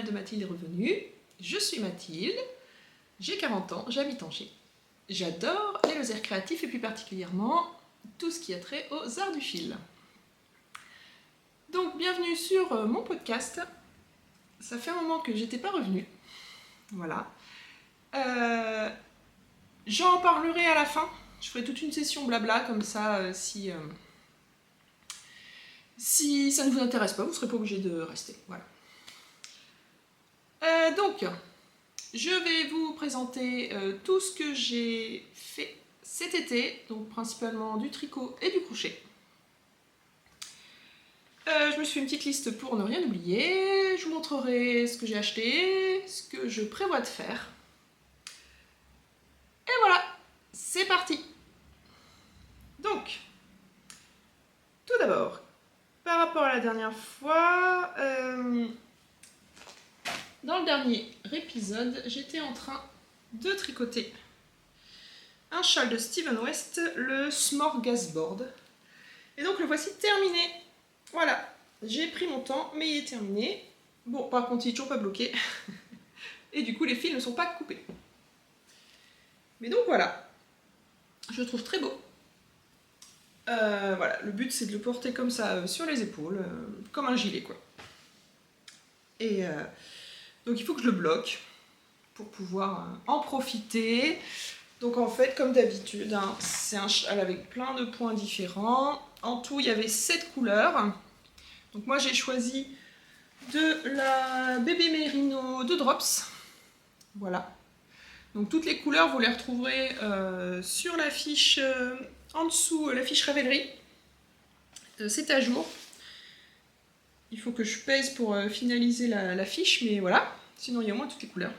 de Mathilde est revenue. Je suis Mathilde, j'ai 40 ans, j'habite Angers. J'adore les loisirs créatifs et plus particulièrement tout ce qui a trait aux arts du fil. Donc bienvenue sur mon podcast. Ça fait un moment que j'étais pas revenue. Voilà. J'en parlerai à la fin. Je ferai toute une session blabla comme ça si ça ne vous intéresse pas, vous ne serez pas obligé de rester. Voilà. Donc, je vais vous présenter tout ce que j'ai fait cet été, donc principalement du tricot et du crochet. Je me suis fait une petite liste pour ne rien oublier. Je vous montrerai ce que j'ai acheté, ce que je prévois de faire. Et voilà, c'est parti. Donc, tout d'abord, par rapport à la dernière fois, dans le dernier épisode, j'étais en train de tricoter un châle de Steven West, le Smorgasbord. Et donc le voici terminé. Voilà, j'ai pris mon temps, mais il est terminé. Bon, par contre, il est toujours pas bloqué. Et du coup, les fils ne sont pas coupés. Mais donc voilà, je le trouve très beau. Voilà, le but c'est de le porter comme ça sur les épaules, comme un gilet quoi. Et donc il faut que je le bloque pour pouvoir en profiter. Donc en fait, comme d'habitude, hein, c'est un châle avec plein de points différents. En tout, il y avait 7 couleurs. Donc moi j'ai choisi de la Bébé Merino de Drops. Voilà. Donc toutes les couleurs, vous les retrouverez sur la fiche, en dessous, la fiche Ravelry. C'est à jour. Il faut que je pèse pour finaliser la fiche, mais voilà. Sinon il y a au moins toutes les couleurs.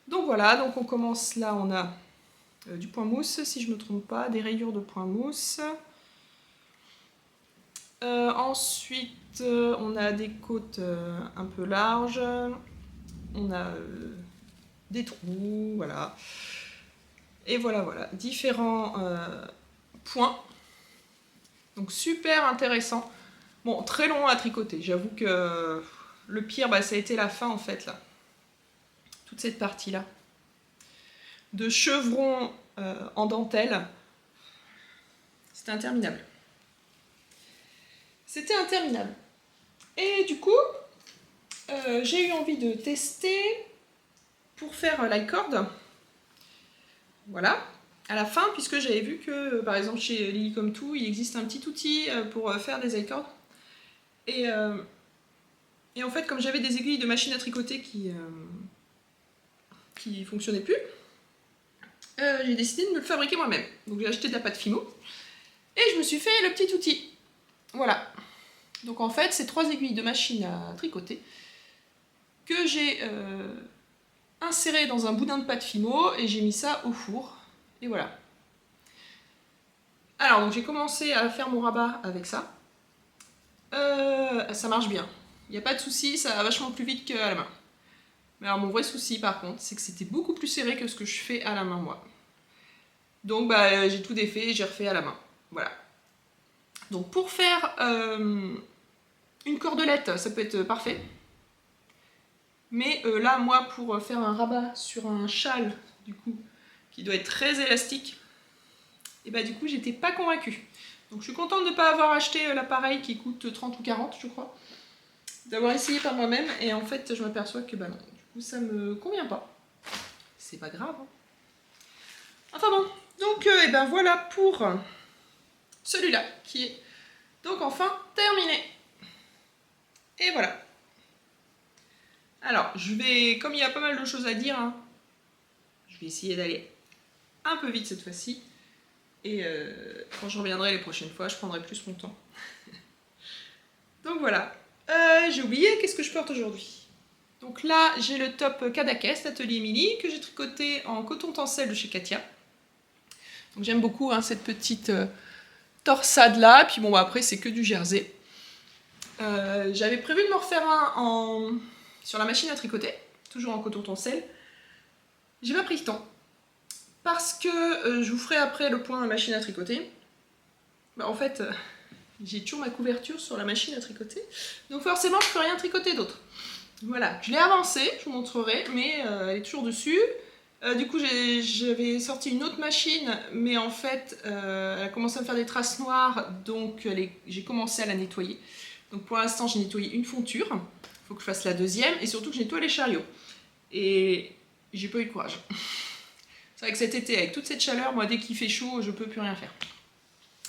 Donc voilà, donc on commence là, on a du point mousse, si je ne me trompe pas, des rayures de point mousse. Ensuite, on a des côtes un peu larges. On a des trous, voilà. Et voilà, différents points. Donc super intéressant. Bon, très long à tricoter. J'avoue que le pire, ça a été la fin en fait, là. Toute cette partie-là. De chevrons en dentelle. C'était interminable. C'était interminable. Et du coup, j'ai eu envie de tester pour faire l'icord. Voilà, à la fin, puisque j'avais vu que, par exemple, chez Lily Come To, il existe un petit outil pour faire des icords. Et en fait, comme j'avais des aiguilles de machine à tricoter qui fonctionnaient plus, j'ai décidé de me le fabriquer moi-même. Donc j'ai acheté de la pâte Fimo et je me suis fait le petit outil. Voilà. Donc en fait, c'est 3 aiguilles de machine à tricoter que j'ai inséré dans un boudin de pâte Fimo et j'ai mis ça au four. Et voilà. Alors, donc j'ai commencé à faire mon rabat avec ça. Ça marche bien. Il n'y a pas de souci, ça va vachement plus vite qu'à la main. Mais alors mon vrai souci par contre, c'est que c'était beaucoup plus serré que ce que je fais à la main moi. Donc j'ai tout défait et j'ai refait à la main. Voilà. Donc pour faire une cordelette, ça peut être parfait. Mais là, moi, pour faire un rabat sur un châle, du coup, qui doit être très élastique, et du coup, j'étais pas convaincue. Donc je suis contente de ne pas avoir acheté l'appareil qui coûte 30 ou 40, je crois. D'avoir essayé par moi-même, et en fait, je m'aperçois que non, du coup, ça me convient pas. C'est pas grave. Hein. Enfin bon, donc voilà pour celui-là, qui est donc enfin terminé. Et voilà. Alors, je vais, comme il y a pas mal de choses à dire, hein, je vais essayer d'aller un peu vite cette fois-ci. Et quand je reviendrai les prochaines fois, je prendrai plus mon temps. Donc voilà. J'ai oublié, qu'est-ce que je porte aujourd'hui? Donc là, j'ai le top Kadakes d'Atelier Emily que j'ai tricoté en coton tencel de chez Katia. Donc j'aime beaucoup cette petite torsade là. Puis bon, après, c'est que du jersey. J'avais prévu de me refaire un sur la machine à tricoter, toujours en coton tencel. J'ai pas pris le temps. Parce que je vous ferai après le point à la machine à tricoter. En fait, j'ai toujours ma couverture sur la machine à tricoter. Donc forcément, je peux rien tricoter d'autre. Voilà, je l'ai avancée, je vous montrerai, mais elle est toujours dessus. Du coup, j'avais sorti une autre machine, mais en fait, elle a commencé à me faire des traces noires, donc j'ai commencé à la nettoyer. Donc pour l'instant, j'ai nettoyé une fonture, il faut que je fasse la deuxième, et surtout que je nettoie les chariots. Et j'ai pas eu de courage. C'est vrai que cet été, avec toute cette chaleur, moi, dès qu'il fait chaud, je peux plus rien faire.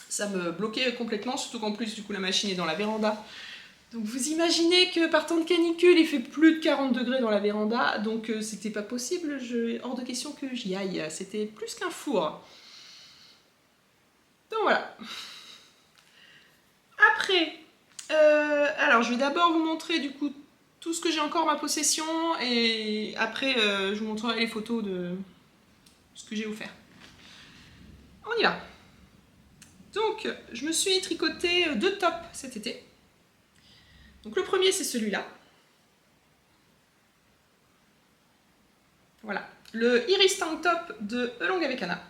Ça me bloquait complètement, surtout qu'en plus, du coup, la machine est dans la véranda. Donc vous imaginez que par temps de canicule, il fait plus de 40 degrés dans la véranda, donc c'était pas possible, hors de question que j'y aille. C'était plus qu'un four. Donc voilà. Après, alors je vais d'abord vous montrer du coup tout ce que j'ai encore en ma possession, et après je vous montrerai les photos de ce que j'ai offert. On y va. Donc je me suis tricoté 2 tops cet été. Donc le premier c'est celui-là. Voilà, le Iris Tank Top de Elong avec Anna.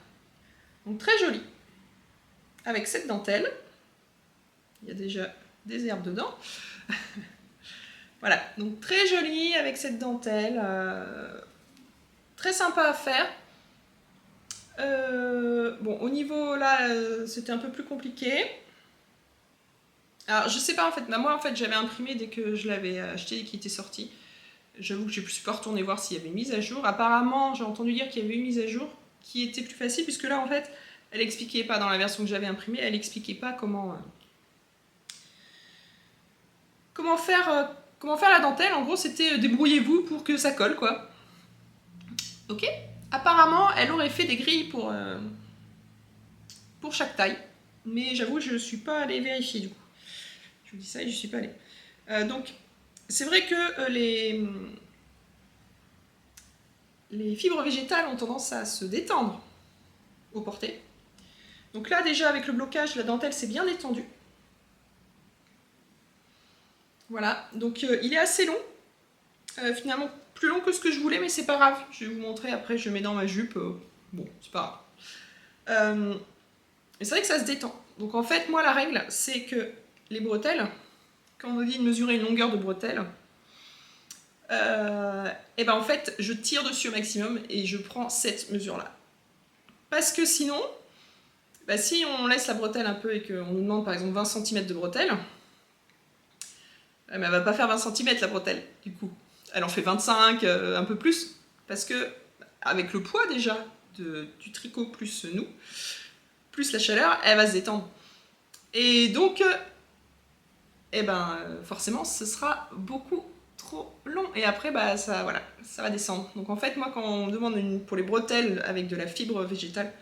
Donc très joli, avec cette dentelle. Il y a déjà des herbes dedans. Voilà, donc très joli avec cette dentelle. Très sympa à faire. Bon, au niveau là, c'était un peu plus compliqué. Alors, je sais pas en fait, moi en fait, j'avais imprimé dès que je l'avais acheté et qu'il était sorti. J'avoue que je ne suis pas retournée voir s'il y avait une mise à jour. Apparemment, j'ai entendu dire qu'il y avait une mise à jour qui était plus facile, puisque là en fait, elle expliquait pas, dans la version que j'avais imprimée, elle expliquait pas comment faire la dentelle. En gros, c'était débrouillez-vous pour que ça colle, quoi. Ok. Apparemment, elle aurait fait des grilles pour chaque taille, mais j'avoue, je suis pas allée vérifier du coup. Je vous dis ça et je suis pas allée. Donc, c'est vrai que les fibres végétales ont tendance à se détendre au porté. Donc là, déjà, avec le blocage, la dentelle s'est bien détendue. Voilà, donc il est assez long. Finalement, plus long que ce que je voulais, mais c'est pas grave. Je vais vous montrer après, je mets dans ma jupe. Bon, c'est pas grave. Et c'est vrai que ça se détend. Donc en fait, moi, la règle, c'est que les bretelles, quand on me dit de mesurer une longueur de bretelle, et ben en fait, je tire dessus au maximum et je prends cette mesure-là. Parce que sinon, bah, si on laisse la bretelle un peu et qu'on nous demande par exemple 20 cm de bretelle, elle va pas faire 20 cm la bretelle, du coup. Elle en fait 25, un peu plus, parce que avec le poids déjà du tricot plus nous, plus la chaleur, elle va se détendre. Et donc, forcément, ce sera beaucoup trop long. Et après, bah, ça va descendre. Donc en fait, moi, quand on me demande pour les bretelles avec de la fibre végétale,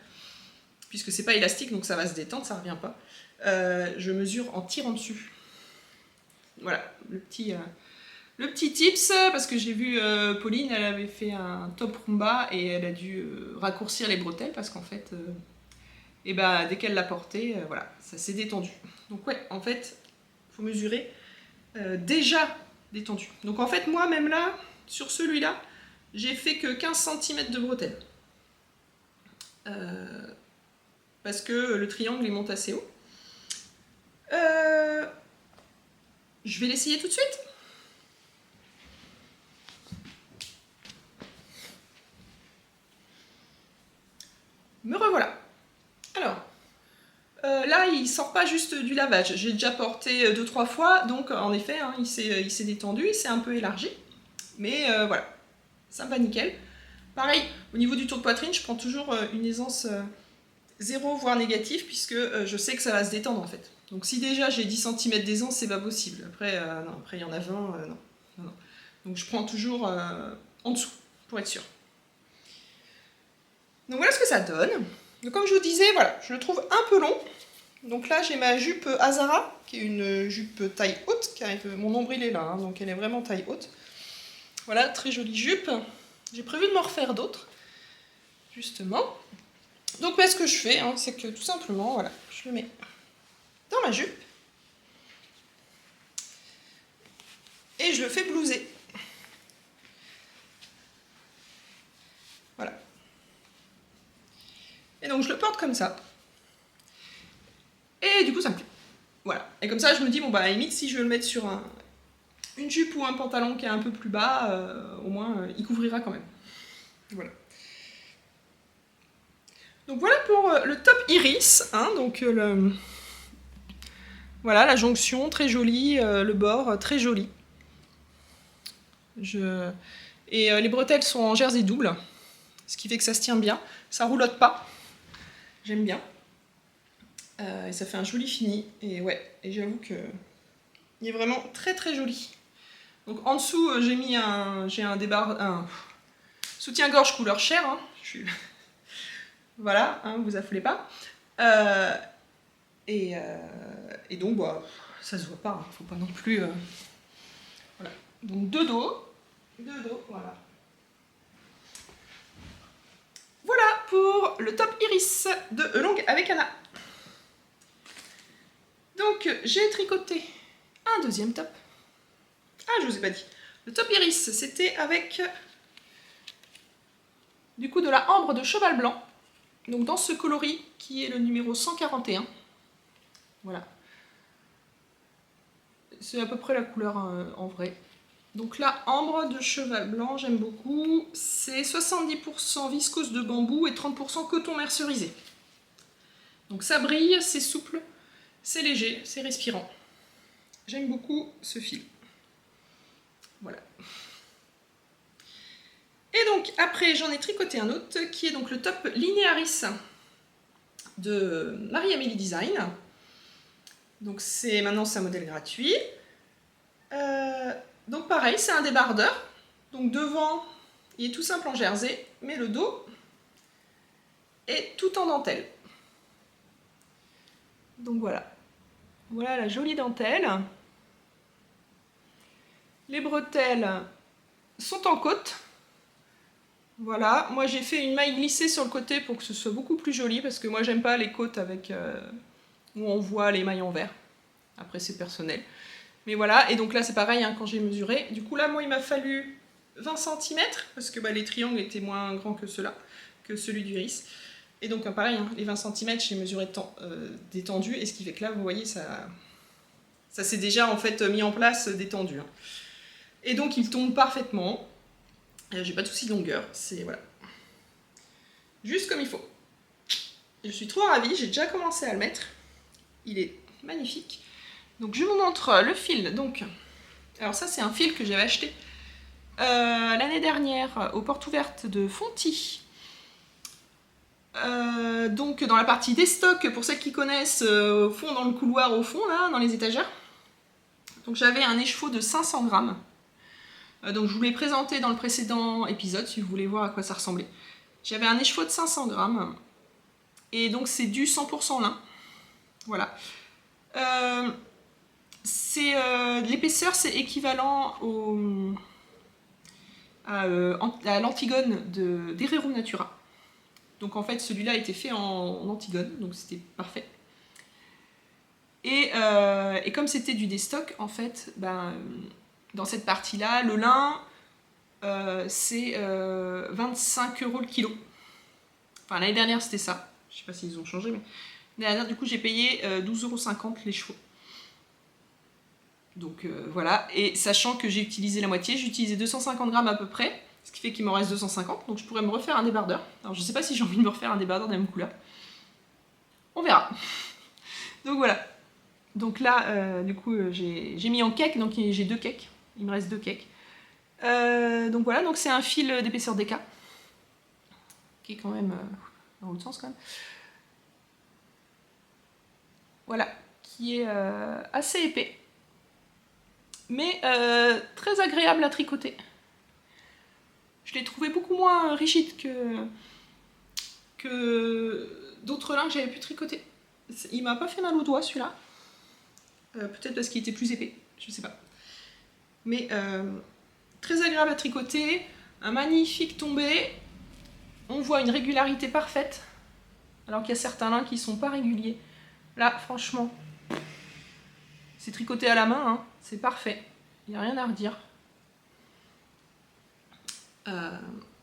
puisque c'est pas élastique, donc ça va se détendre, ça revient pas, je mesure en tirant dessus. Voilà, le petit tips, parce que j'ai vu Pauline, elle avait fait un top rumba et elle a dû raccourcir les bretelles parce qu'en fait, dès qu'elle l'a porté, voilà, ça s'est détendu. Donc ouais, en fait, il faut mesurer déjà détendu. Donc en fait, moi, même là, sur celui-là, j'ai fait que 15 cm de bretelles. Parce que le triangle, il monte assez haut. Je vais l'essayer tout de suite. Me revoilà. Alors, là, il sort pas juste du lavage. J'ai déjà porté 2-3 fois, donc en effet, hein, il s'est détendu, il s'est un peu élargi. Mais voilà, ça me va nickel. Pareil, au niveau du tour de poitrine, je prends toujours une aisance 0, voire négative, puisque je sais que ça va se détendre en fait. Donc si déjà j'ai 10 cm d'aisance, c'est pas possible. Après, non, après il y en a 20, non. Donc je prends toujours en dessous, pour être sûr. Donc voilà ce que ça donne. Donc comme je vous disais, voilà, je le trouve un peu long. Donc là, j'ai ma jupe Azara, qui est une jupe taille haute, qui arrive, mon nombril est là, hein, donc elle est vraiment taille haute. Voilà, très jolie jupe. J'ai prévu de m'en refaire d'autres, justement. Donc ce que je fais, hein, c'est que tout simplement, voilà, je le mets dans ma jupe. Et je le fais blouser. Voilà. Et donc je le porte comme ça. Et du coup, ça me plaît. Voilà. Et comme ça, je me dis, bon, bah, à la limite, si je veux le mettre sur une jupe ou un pantalon qui est un peu plus bas, au moins il couvrira quand même. Voilà. Donc voilà pour le top iris, hein, donc voilà la jonction très jolie, le bord très joli. Et les bretelles sont en jersey double, ce qui fait que ça se tient bien, ça roulotte pas, j'aime bien. Et ça fait un joli fini, et ouais, et j'avoue que il est vraiment très très joli. Donc en dessous j'ai un soutien-gorge couleur chair, hein. Voilà, hein, vous affolez pas. Et donc bah, ça se voit pas, hein, faut pas non plus. Voilà. Donc deux dos, voilà. Voilà pour le top iris de Elong avec Anna. Donc j'ai tricoté un deuxième top. Ah, je vous ai pas dit. Le top iris, c'était avec du coup de la ambre de cheval blanc. Donc dans ce coloris qui est le numéro 141. Voilà. C'est à peu près la couleur en vrai. Donc là, ambre de cheval blanc, j'aime beaucoup. C'est 70% viscose de bambou et 30% coton mercerisé. Donc ça brille, c'est souple, c'est léger, c'est respirant. J'aime beaucoup ce fil. Voilà. Et donc après, j'en ai tricoté un autre qui est donc le top Linearis de Marie-Amélie Design. Donc maintenant c'est un modèle gratuit. Donc pareil, c'est un débardeur. Donc devant, il est tout simple en jersey, mais le dos est tout en dentelle. Donc voilà. Voilà la jolie dentelle. Les bretelles sont en côte. Voilà, moi j'ai fait une maille glissée sur le côté pour que ce soit beaucoup plus joli, parce que moi j'aime pas les côtes avec où on voit les mailles en vert. Après c'est personnel. Mais voilà, et donc là c'est pareil hein, quand j'ai mesuré. Du coup là moi il m'a fallu 20 cm, parce que les triangles étaient moins grands que ceux-là, que celui du iris. Et donc pareil, hein, les 20 cm j'ai mesuré détendu, et ce qui fait que là vous voyez ça s'est déjà en fait mis en place détendu. Hein. Et donc il tombe parfaitement. J'ai pas de souci de longueur, c'est voilà. Juste comme il faut. Je suis trop ravie, j'ai déjà commencé à le mettre. Il est magnifique. Donc je vous montre le fil. Donc, alors ça c'est un fil que j'avais acheté l'année dernière aux portes ouvertes de Fonty. Donc dans la partie des stocks, pour celles qui connaissent, au fond dans le couloir, au fond là, dans les étagères. Donc j'avais un écheveau de 500 grammes. Donc je vous l'ai présenté dans le précédent épisode, si vous voulez voir à quoi ça ressemblait. J'avais un écheveau de 500 grammes. Et donc c'est du 100% lin. Voilà. L'épaisseur, c'est équivalent à l'Antigone d'Herrerum Natura. Donc en fait, celui-là a été fait en Antigone, donc c'était parfait. Et comme c'était du déstock, en fait, dans cette partie-là, le lin, c'est 25 € le kilo. Enfin, l'année dernière, c'était ça. Je sais pas s'ils ont changé, mais l'année dernière, du coup, j'ai payé 12,50 € les chevaux. Donc voilà, et sachant que j'ai utilisé la moitié, j'ai utilisé 250 grammes à peu près, ce qui fait qu'il m'en reste 250, donc je pourrais me refaire un débardeur. Alors je sais pas si j'ai envie de me refaire un débardeur de la même couleur. On verra. Donc voilà. Donc là, du coup, j'ai mis en cake, donc j'ai 2 cakes. Il me reste 2 cakes. Donc voilà, donc c'est un fil d'épaisseur DK, qui est quand même dans l'autre sens quand même. Voilà, qui est assez épais, mais très agréable à tricoter. Je l'ai trouvé beaucoup moins rigide que d'autres lins que j'avais pu tricoter. Il m'a pas fait mal au doigt celui-là. Peut-être parce qu'il était plus épais, je sais pas. Mais très agréable à tricoter, un magnifique tombé. On voit une régularité parfaite, alors qu'il y a certains lins qui sont pas réguliers. Là, franchement, c'est tricoté à la main, hein, c'est parfait. Il n'y a rien à redire.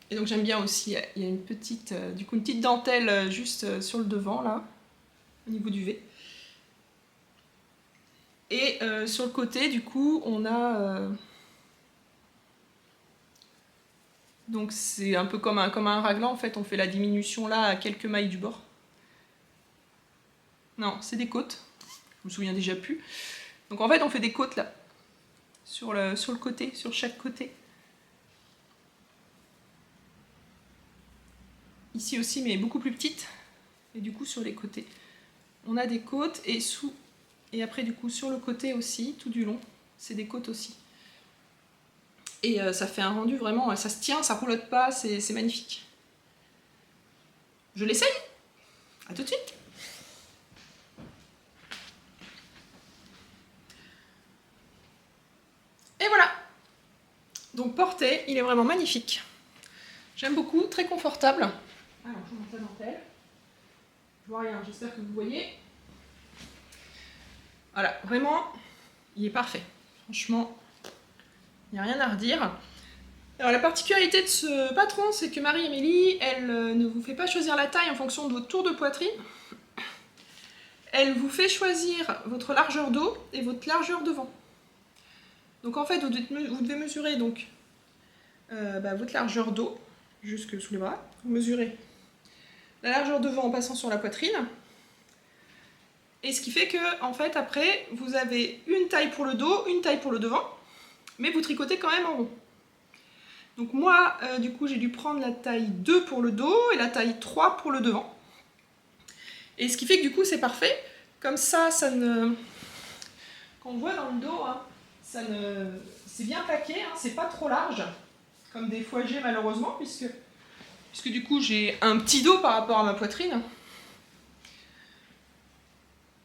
Et donc j'aime bien aussi, il y a une petite, une petite dentelle juste sur le devant là, au niveau du V. Et sur le côté, du coup, on a... donc c'est un peu comme un raglan, en fait, on fait la diminution là à quelques mailles du bord. Non, c'est des côtes, je me souviens déjà plus. Donc en fait, on fait des côtes là, sur le côté, sur chaque côté. Ici aussi, mais beaucoup plus petite. Et du coup, sur les côtés, on a des côtes et après, du coup, sur le côté aussi, tout du long, c'est des côtes aussi. Et ça fait un rendu vraiment, ça se tient, ça roulotte pas, c'est magnifique. Je l'essaye. À tout de suite. Et voilà. Donc porté, il est vraiment magnifique. J'aime beaucoup, très confortable. Alors, je vous montre la dentelle. Je vois rien, j'espère que vous voyez. Voilà, vraiment, il est parfait. Franchement, il n'y a rien à redire. Alors la particularité de ce patron, c'est que Marie-Amélie, elle ne vous fait pas choisir la taille en fonction de votre tour de poitrine. Elle vous fait choisir votre largeur dos et votre largeur devant. Donc en fait, vous devez mesurer donc, votre largeur dos, jusque sous les bras. Vous mesurez la largeur devant en passant sur la poitrine. Et ce qui fait que, en fait, après, vous avez une taille pour le dos, une taille pour le devant, mais vous tricotez quand même en rond. Donc moi, du coup, j'ai dû prendre la taille 2 pour le dos et la taille 3 pour le devant. Et ce qui fait que du coup, c'est parfait. Comme ça, ça ne... Quand on voit dans le dos, hein, c'est bien plaqué, hein, c'est pas trop large, comme des fois j'ai malheureusement, puisque du coup, j'ai un petit dos par rapport à ma poitrine.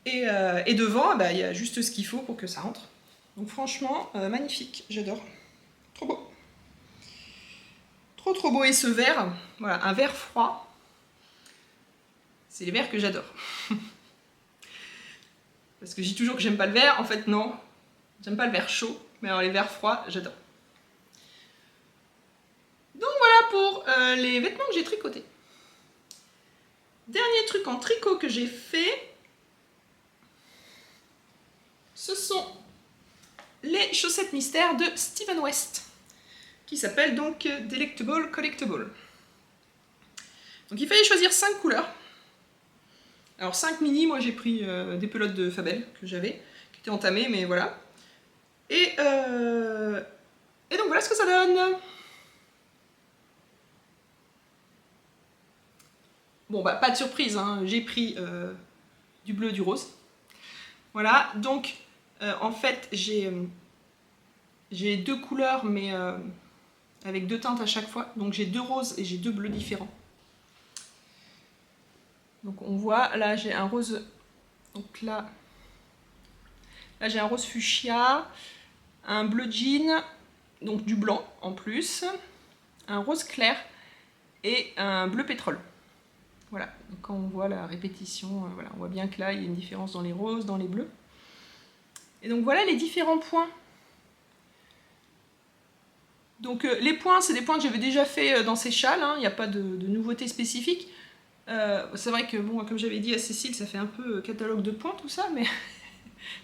Et devant, il y a juste ce qu'il faut pour que ça rentre. Donc franchement, magnifique, j'adore. Trop beau. Trop beau. Et ce vert, voilà, un vert froid. C'est les verts que j'adore. Parce que je dis toujours que j'aime pas le vert, en fait non. J'aime pas le vert chaud, mais alors les verts froids, j'adore. Donc voilà pour les vêtements que j'ai tricotés. Dernier truc en tricot que j'ai fait, ce sont les chaussettes mystères de Steven West, qui s'appellent donc Delectable Collectible. Donc il fallait choisir 5 couleurs. Alors 5 mini, moi j'ai pris des pelotes de Fabel que j'avais, qui étaient entamées, mais voilà. Et donc voilà ce que ça donne. Bon bah pas de surprise, hein, j'ai pris du bleu, du rose. Voilà, donc en fait j'ai 2 couleurs, mais avec 2 teintes à chaque fois. Donc j'ai 2 roses et j'ai 2 bleus différents. Donc on voit, là j'ai un rose, donc là j'ai un rose fuchsia, un bleu jean, donc du blanc en plus, un rose clair et un bleu pétrole. Voilà, donc quand on voit la répétition, voilà, on voit bien que là il y a une différence dans les roses, dans les bleus. Et donc voilà les différents points. Donc les points, c'est des points que j'avais déjà fait dans ces châles, hein, il n'y a pas de nouveauté spécifique. C'est vrai que, bon, comme j'avais dit à Cécile, ça fait un peu catalogue de points tout ça, mais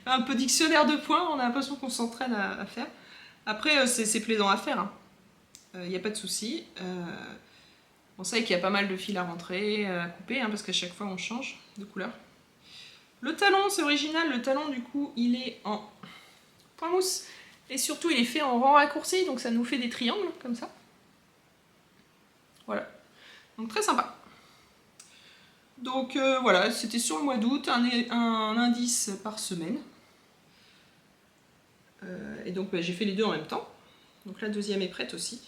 un peu dictionnaire de points, on a l'impression qu'on s'entraîne à faire. Après, c'est plaisant à faire, il n'y a pas de souci. On sait qu'il y a pas mal de fils à rentrer, à couper, hein, parce qu'à chaque fois on change de couleur. Le talon, c'est original, le talon du coup il est en point mousse, et surtout il est fait en rang raccourci, donc ça nous fait des triangles comme ça. Voilà, donc très sympa. Donc voilà, c'était sur le mois d'août, un indice par semaine. Et donc j'ai fait les deux en même temps. Donc la deuxième est prête aussi.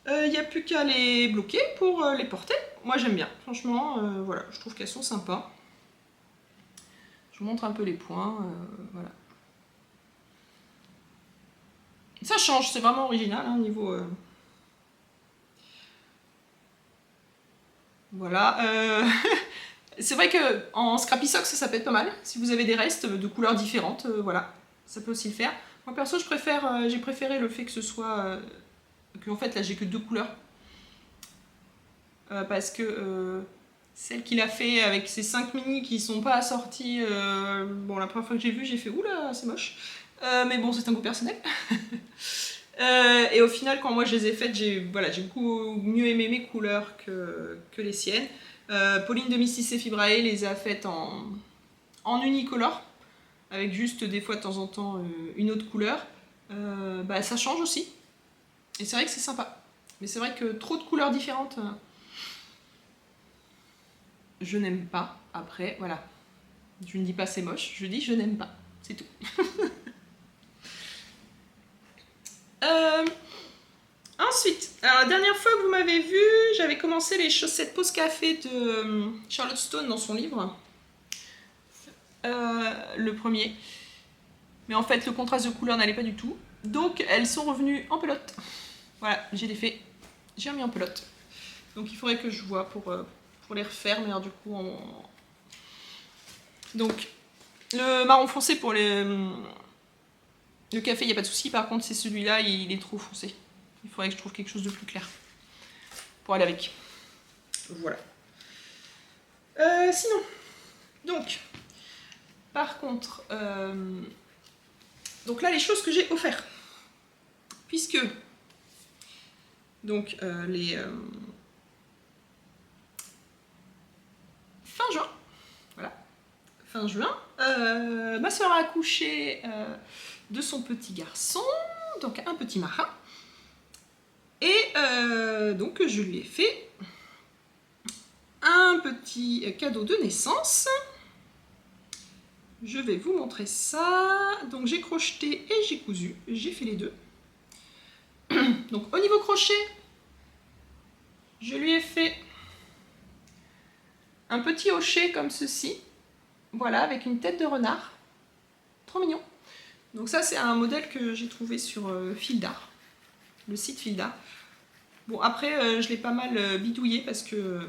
Il n'y a plus qu'à les bloquer pour les porter. Moi j'aime bien, franchement, voilà, je trouve qu'elles sont sympas. Je vous montre un peu les points, voilà. Ça change, c'est vraiment original, hein, niveau... Voilà. C'est vrai qu'en Scrappy Socks, ça peut être pas mal. Si vous avez des restes de couleurs différentes, voilà, ça peut aussi le faire. Moi perso, j'ai préféré le fait que ce soit... en fait, là, j'ai que 2 couleurs. Parce que Celle qu'il a fait avec ses 5 mini qui sont pas assortis. Bon, la première fois que j'ai vu, j'ai fait oula, c'est moche. Mais bon, c'est un goût personnel. Et au final, quand moi je les ai faites, j'ai beaucoup mieux aimé mes couleurs que les siennes. Pauline de Mystic Fibrae les a faites en unicolore, avec juste des fois de temps en temps une autre couleur. Ça change aussi. Et c'est vrai que c'est sympa. Mais c'est vrai que trop de couleurs différentes, je n'aime pas. Après, voilà. Je ne dis pas c'est moche, je dis je n'aime pas. C'est tout. Ensuite, alors la dernière fois que vous m'avez vu, j'avais commencé les chaussettes pause café de Charlotte Stone dans son livre. Le premier. Mais en fait, le contraste de couleur n'allait pas du tout. Donc, elles sont revenues en pelote. Voilà, j'ai les fait. J'ai remis en pelote. Donc, il faudrait que je vois pour les refaire. Mais alors, du coup, donc, le marron foncé pour le café, il n'y a pas de souci. Par contre, c'est celui-là, il est trop foncé. Il faudrait que je trouve quelque chose de plus clair pour aller avec. Voilà. Sinon, donc, par contre, donc là, les choses que j'ai offertes. Puisque, donc, fin juin, voilà, fin juin, ma soeur a accouché de son petit garçon, donc un petit marin. Et donc je lui ai fait un petit cadeau de naissance. Je vais vous montrer ça. Donc j'ai crocheté et j'ai cousu. J'ai fait les deux. Donc au niveau crochet, je lui ai fait un petit hochet comme ceci. Voilà, avec une tête de renard. Trop mignon. Donc ça, c'est un modèle que j'ai trouvé sur Fil d'Art. Le site Fil d'Art. Bon, après, je l'ai pas mal bidouillé parce que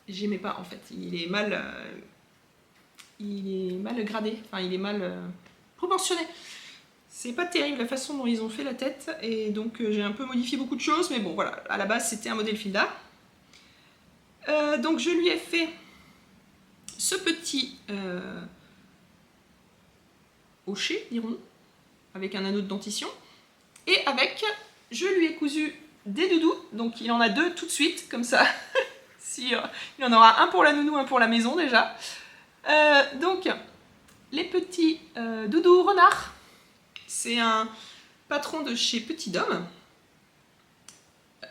j'aimais pas, en fait. Il est mal gradé. Enfin, il est mal proportionné. C'est pas terrible la façon dont ils ont fait la tête. Et donc, j'ai un peu modifié beaucoup de choses. Mais bon, voilà. À la base, c'était un modèle Fil d'Art. Donc, je lui ai fait ce petit hochet, dirons-nous, avec un anneau de dentition. Et avec, je lui ai cousu des doudous, donc il en a deux tout de suite, comme ça. Si, il en aura un pour la nounou, un pour la maison déjà. Donc, les petits doudous renards. C'est un patron de chez Petit Dôme.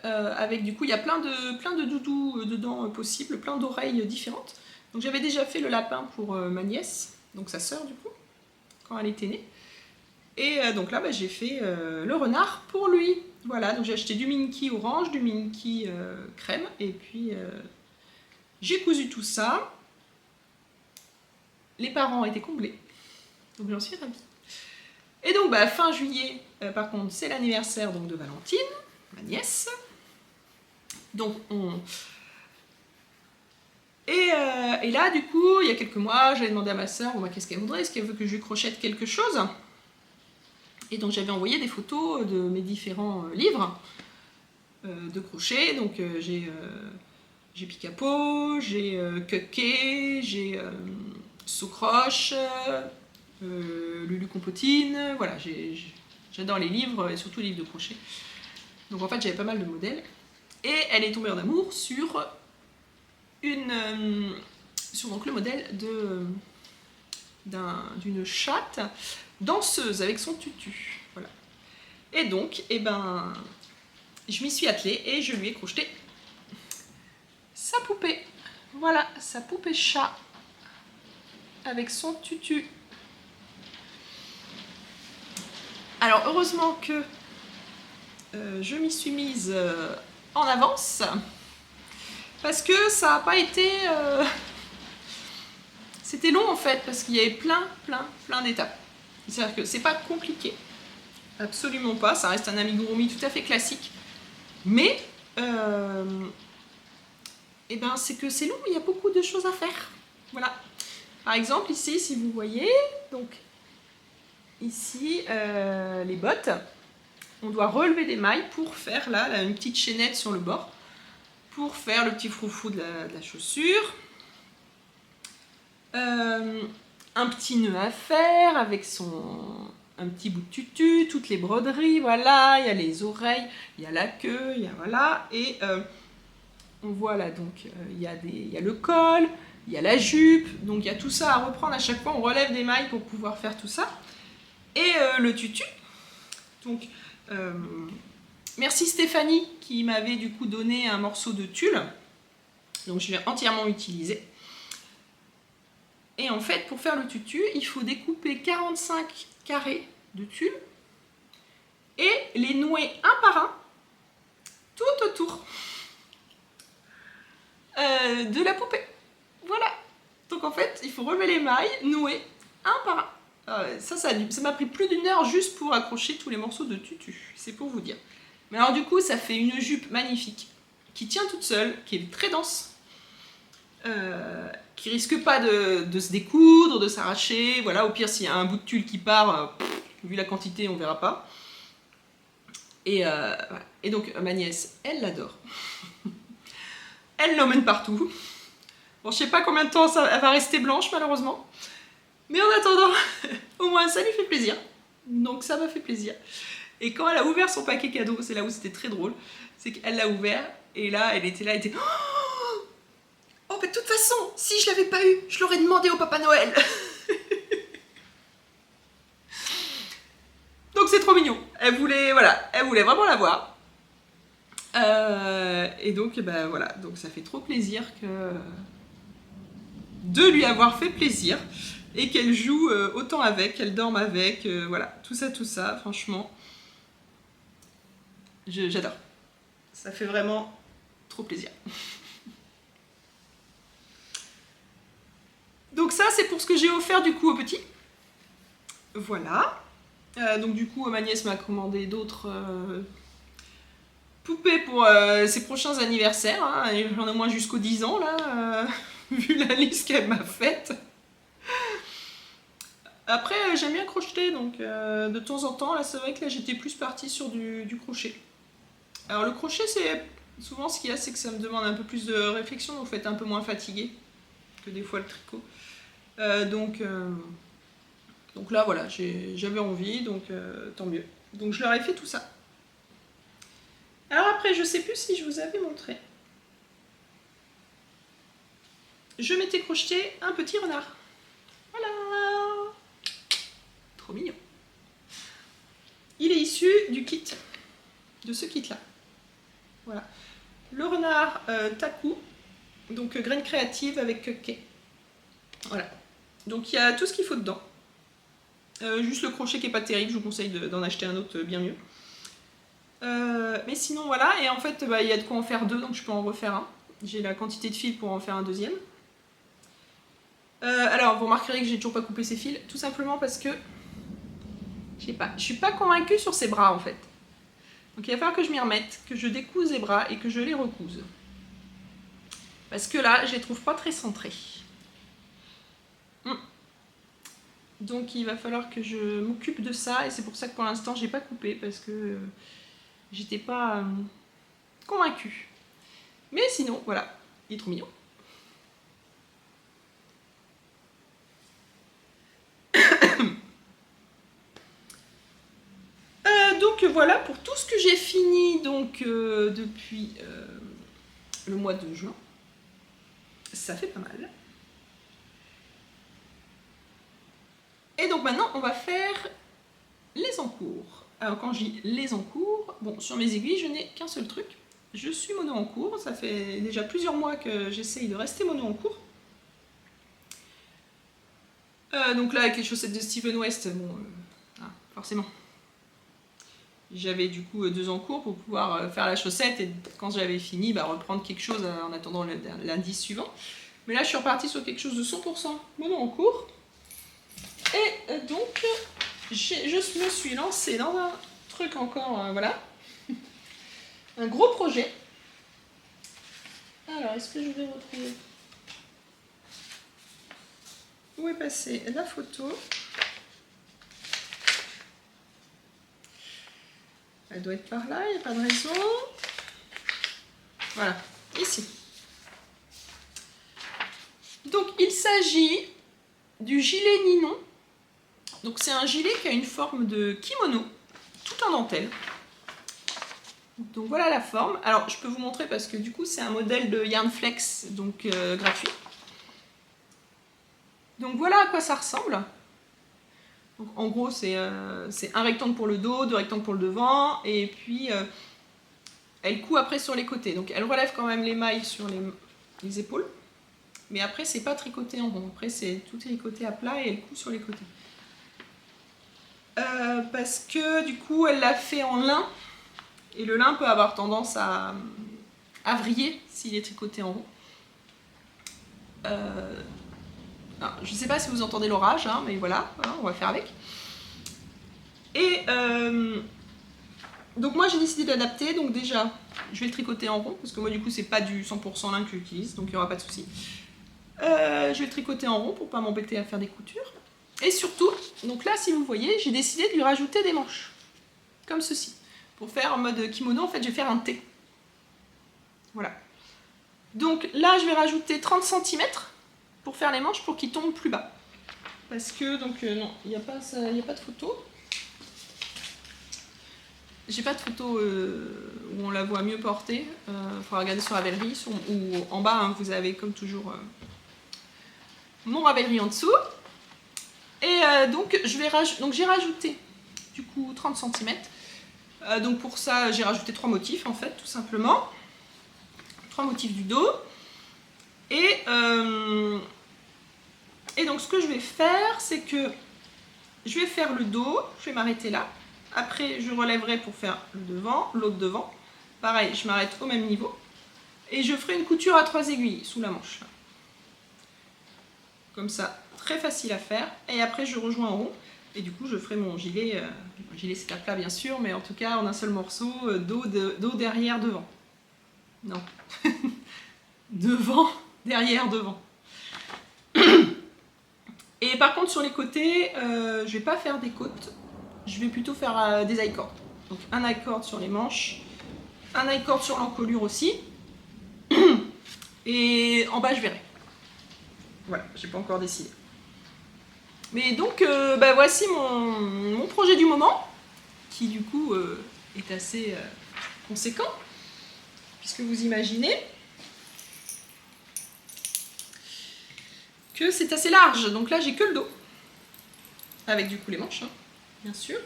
Avec du coup, il y a plein de doudous dedans possibles, plein d'oreilles différentes. Donc j'avais déjà fait le lapin pour ma nièce, donc sa sœur du coup, quand elle était née. Et donc là, j'ai fait le renard pour lui. Voilà, donc j'ai acheté du Minky orange, du Minky crème, et puis j'ai cousu tout ça. Les parents étaient comblés, donc j'en suis ravie. Et donc fin juillet, par contre, c'est l'anniversaire de Valentine, ma nièce. Donc et là, du coup, il y a quelques mois, j'avais demandé à ma soeur qu'est-ce qu'elle voudrait, est-ce qu'elle veut que je lui crochette quelque chose? Et donc j'avais envoyé des photos de mes différents livres de crochet. Donc j'ai Picapo, j'ai Cucké, j'ai Socroche, Lulu Compotine. Voilà, j'adore les livres, et surtout les livres de crochet. Donc en fait j'avais pas mal de modèles. Et elle est tombée en amour sur donc le modèle d'une chatte danseuse avec son tutu. Voilà. Et donc, je m'y suis attelée et je lui ai crocheté sa poupée. Voilà, sa poupée chat avec son tutu. Alors, heureusement que je m'y suis mise en avance parce que ça n'a pas été... C'était long en fait parce qu'il y avait plein d'étapes. C'est-à-dire que c'est pas compliqué. Absolument pas, ça reste un amigurumi tout à fait classique. Mais, c'est que c'est long, il y a beaucoup de choses à faire. Voilà. Par exemple, ici, si vous voyez, donc, ici, les bottes, on doit relever des mailles pour faire là une petite chaînette sur le bord, pour faire le petit froufrou de la chaussure. Un petit nœud à faire avec un petit bout de tutu, toutes les broderies, voilà, il y a les oreilles, il y a la queue, il y a voilà, et on voit là donc il y a le col, il y a la jupe, donc il y a tout ça à reprendre à chaque fois, on relève des mailles pour pouvoir faire tout ça, et le tutu, donc merci Stéphanie qui m'avait du coup donné un morceau de tulle, donc je l'ai entièrement utilisé. Et en fait, pour faire le tutu, il faut découper 45 carrés de tulle et les nouer un par un tout autour de la poupée. Voilà. Donc en fait, il faut relever les mailles, nouer un par un. Ça m'a pris plus d'1 heure juste pour accrocher tous les morceaux de tutu. C'est pour vous dire. Mais alors du coup, ça fait une jupe magnifique qui tient toute seule, qui est très dense. Qui risque pas de se découdre, de s'arracher, voilà, au pire s'il y a un bout de tulle qui part, vu la quantité on verra pas. Et, voilà. Et donc ma nièce, elle l'adore. Elle l'emmène partout. Bon, je sais pas combien de temps elle va rester blanche malheureusement, mais en attendant, au moins ça lui fait plaisir, donc ça m'a fait plaisir. Et quand elle a ouvert son paquet cadeau, c'est là où c'était très drôle, c'est qu'elle l'a ouvert, et là elle était là, elle était... Oh, mais de toute façon, si je l'avais pas eu, je l'aurais demandé au Papa Noël. Donc c'est trop mignon. Elle voulait vraiment l'avoir. Et donc, ben voilà, donc ça fait trop plaisir de lui avoir fait plaisir et qu'elle joue autant avec, qu'elle dorme avec, voilà, tout ça, franchement, j'adore. Ça fait vraiment trop plaisir. Donc ça, c'est pour ce que j'ai offert du coup au petit. Voilà. Donc du coup, ma nièce m'a commandé d'autres poupées pour ses prochains anniversaires. Hein. J'en ai au moins jusqu'aux 10 ans, là, vu la liste qu'elle m'a faite. Après, j'aime bien crocheter, donc de temps en temps, là, c'est vrai que là, j'étais plus partie sur du crochet. Alors le crochet, c'est souvent ce qu'il y a, c'est que ça me demande un peu plus de réflexion, donc il faut être un peu moins fatigué que des fois le tricot. Donc là, voilà, j'avais envie, donc tant mieux. Donc je leur ai fait tout ça. Alors après, je sais plus si je vous avais montré. Je m'étais crocheté un petit renard. Voilà. Trop mignon. Il est issu du kit, de ce kit-là. Voilà. Le renard Taku, donc graines créatives avec Kei. Voilà. Donc il y a tout ce qu'il faut dedans. Juste le crochet qui est pas terrible, je vous conseille d'en acheter un autre bien mieux. Mais sinon voilà, et en fait il y a de quoi en faire 2, donc je peux en refaire un. J'ai la quantité de fils pour en faire un deuxième. Alors vous remarquerez que j'ai toujours pas coupé ces fils, tout simplement parce que je sais pas, je suis pas convaincue sur ces bras en fait. Donc il va falloir que je m'y remette, que je découse les bras et que je les recouse. Parce que là, je les trouve pas très centrés. Donc il va falloir que je m'occupe de ça, et c'est pour ça que pour l'instant j'ai pas coupé, parce que j'étais pas convaincue. Mais sinon, voilà, il est trop mignon. Donc voilà pour tout ce que j'ai fini donc, depuis le mois de juin. Ça fait pas mal. Et donc maintenant, on va faire les encours. Alors quand je dis les encours, bon, sur mes aiguilles, je n'ai qu'un seul truc. Je suis mono en cours, ça fait déjà plusieurs mois que j'essaye de rester mono en cours. Donc là, avec les chaussettes de Steven West, bon, forcément. J'avais du coup 2 encours pour pouvoir faire la chaussette, et quand j'avais fini, reprendre quelque chose en attendant l'indice suivant. Mais là, je suis repartie sur quelque chose de 100% mono en cours. Et donc, je me suis lancée dans un truc encore, voilà. Un gros projet. Alors, est-ce que je vais retrouver... Où est passée la photo? Elle doit être par là, il n'y a pas de raison. Voilà. ici. Donc il s'agit du gilet Ninon. Donc c'est un gilet qui a une forme de kimono, tout en dentelle. Donc voilà la forme. Alors je peux vous montrer parce que du coup c'est un modèle de Yarnflex, donc gratuit. Donc voilà à quoi ça ressemble. Donc, en gros c'est un rectangle pour le dos, 2 rectangles pour le devant, et puis elle coud après sur les côtés. Donc elle relève quand même les mailles sur les épaules, mais après c'est pas tricoté en rond, après c'est tout tricoté à plat et elle coud sur les côtés. Parce que du coup elle l'a fait en lin, et le lin peut avoir tendance à vriller s'il est tricoté en rond. Je ne sais pas si vous entendez l'orage, hein, mais voilà, on va faire avec. Et donc moi j'ai décidé d'adapter, donc déjà je vais le tricoter en rond, parce que moi du coup c'est pas du 100% lin que j'utilise, donc il n'y aura pas de souci. Je vais le tricoter en rond pour pas m'embêter à faire des coutures. Et surtout, donc là si vous voyez, j'ai décidé de lui rajouter des manches, comme ceci. Pour faire en mode kimono, en fait je vais faire un T. Voilà. Donc là je vais rajouter 30 cm pour faire les manches, pour qu'ils tombent plus bas. Parce que, donc non, il n'y a pas de photo. J'ai pas de photo où on la voit mieux portée. Faudra regarder sur Ravelry, ou en bas, hein, vous avez comme toujours mon Ravelry en dessous. Et donc j'ai rajouté du coup 30 cm. Donc pour ça, j'ai rajouté 3 motifs en fait, tout simplement. 3 motifs du dos. Et donc ce que je vais faire, c'est que je vais faire le dos, je vais m'arrêter là. Après, je relèverai pour faire le devant, l'autre devant. Pareil, je m'arrête au même niveau. Et je ferai une couture à 3 aiguilles sous la manche. Comme ça, très facile à faire. Et après, je rejoins en rond. Et du coup, je ferai mon gilet. Le gilet, c'est à plat, bien sûr, mais en tout cas, en un seul morceau, dos, derrière, devant. Non. Devant, derrière, devant. Et par contre, sur les côtés, je vais pas faire des côtes. Je vais plutôt faire des high-cords. Donc un high-cord sur les manches, un high-cord sur l'encolure aussi. Et en bas, je verrai. Voilà, j'ai pas encore décidé. Mais donc, voici mon projet du moment, qui du coup est assez conséquent, puisque vous imaginez que c'est assez large. Donc là, j'ai que le dos, avec du coup les manches, hein, bien sûr.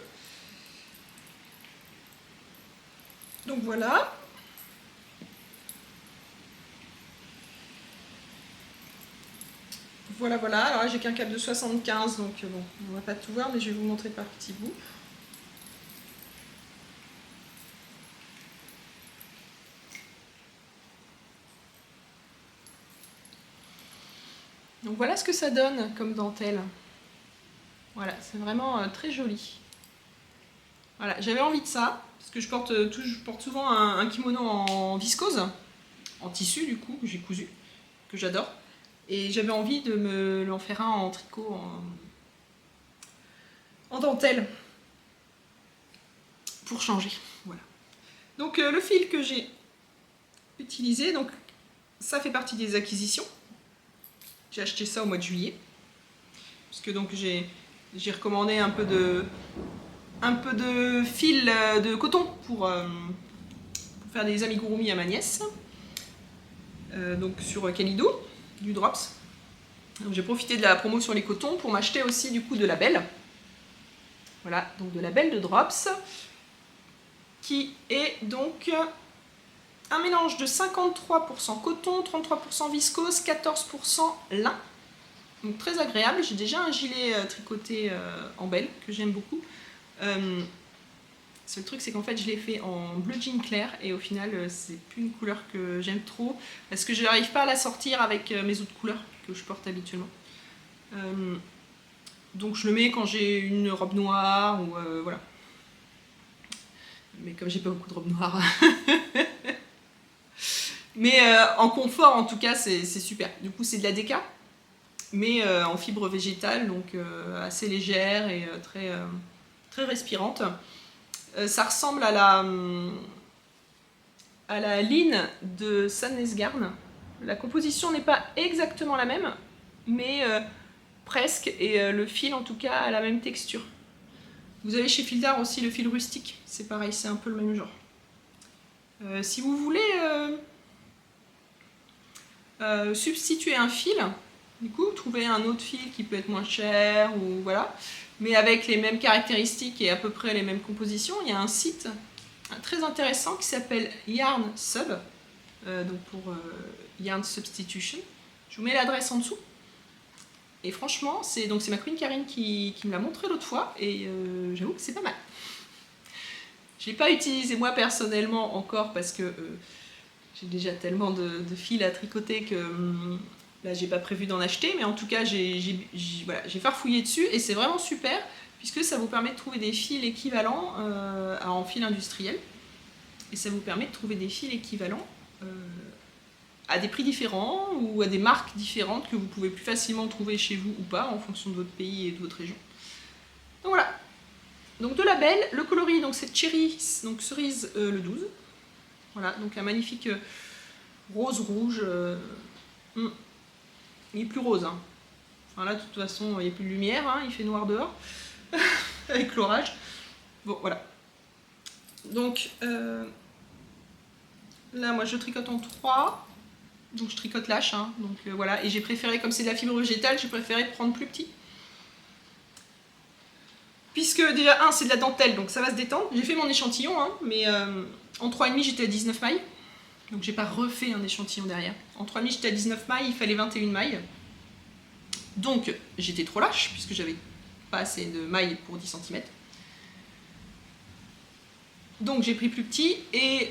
Donc voilà. Voilà, voilà. Alors là, j'ai qu'un cap de 75, donc bon, on va pas tout voir, mais je vais vous montrer par petits bouts. Donc voilà ce que ça donne comme dentelle. Voilà, c'est vraiment très joli. Voilà, j'avais envie de ça, parce que je porte souvent un kimono en viscose, en tissu du coup, que j'ai cousu, que j'adore. Et j'avais envie de l'en faire un en tricot, en dentelle, pour changer. Voilà. Donc le fil que j'ai utilisé, donc ça fait partie des acquisitions. J'ai acheté ça au mois de juillet, puisque donc j'ai recommandé un peu de fil de coton pour faire des amigurumi à ma nièce. Donc sur Kalido, du Drops. Donc j'ai profité de la promo sur les cotons pour m'acheter aussi du coup de la belle. Voilà, donc de la belle de Drops, qui est donc un mélange de 53% coton, 33% viscose, 14% lin. Donc très agréable. J'ai déjà un gilet tricoté en belle que j'aime beaucoup. Le seul truc, c'est qu'en fait je l'ai fait en bleu jean clair et au final c'est plus une couleur que j'aime trop parce que je n'arrive pas à la sortir avec mes autres couleurs que je porte habituellement. Donc je le mets quand j'ai une robe noire ou voilà. Mais comme j'ai pas beaucoup de robes noires. Mais en confort en tout cas c'est super. Du coup c'est de la déca mais en fibre végétale, donc assez légère et très respirante. Ça ressemble à à la Line de Sandnesgarn. La composition n'est pas exactement la même, mais presque, et le fil en tout cas a la même texture. Vous avez chez Fil d'Art aussi le fil rustique, c'est pareil, c'est un peu le même genre. Si vous voulez substituer un fil, du coup, trouver un autre fil qui peut être moins cher, ou voilà, mais avec les mêmes caractéristiques et à peu près les mêmes compositions, il y a un site très intéressant qui s'appelle Yarn Sub, donc pour Yarn Substitution. Je vous mets l'adresse en dessous. Et franchement, c'est ma copine Karine qui me l'a montré l'autre fois, et j'avoue que c'est pas mal. Je l'ai pas utilisé moi personnellement encore parce que j'ai déjà tellement de fils à tricoter que là j'ai pas prévu d'en acheter, mais en tout cas voilà, j'ai farfouillé dessus et c'est vraiment super puisque ça vous permet de trouver des fils équivalents en fil industriel, et ça vous permet de trouver des fils équivalents à des prix différents ou à des marques différentes que vous pouvez plus facilement trouver chez vous ou pas en fonction de votre pays et de votre région. Donc voilà. Donc de label, le coloris, donc c'est Cherry, donc cerise le 12. Voilà, donc un magnifique rose-rouge. Il est plus rose. Hein. Enfin là, de toute façon, il n'y a plus de lumière, hein, il fait noir dehors, avec l'orage. Bon, voilà. Donc là, moi je tricote en 3. Donc je tricote lâche, hein, donc voilà, et j'ai préféré, comme c'est de la fibre végétale, j'ai préféré prendre plus petit. Puisque déjà, c'est de la dentelle, donc ça va se détendre. J'ai fait mon échantillon, hein, mais en 3,5 j'étais à 19 mailles, donc j'ai pas refait un échantillon derrière. En 3,5 j'étais à 19 mailles, il fallait 21 mailles. Donc j'étais trop lâche, puisque j'avais pas assez de mailles pour 10 cm. Donc j'ai pris plus petit, et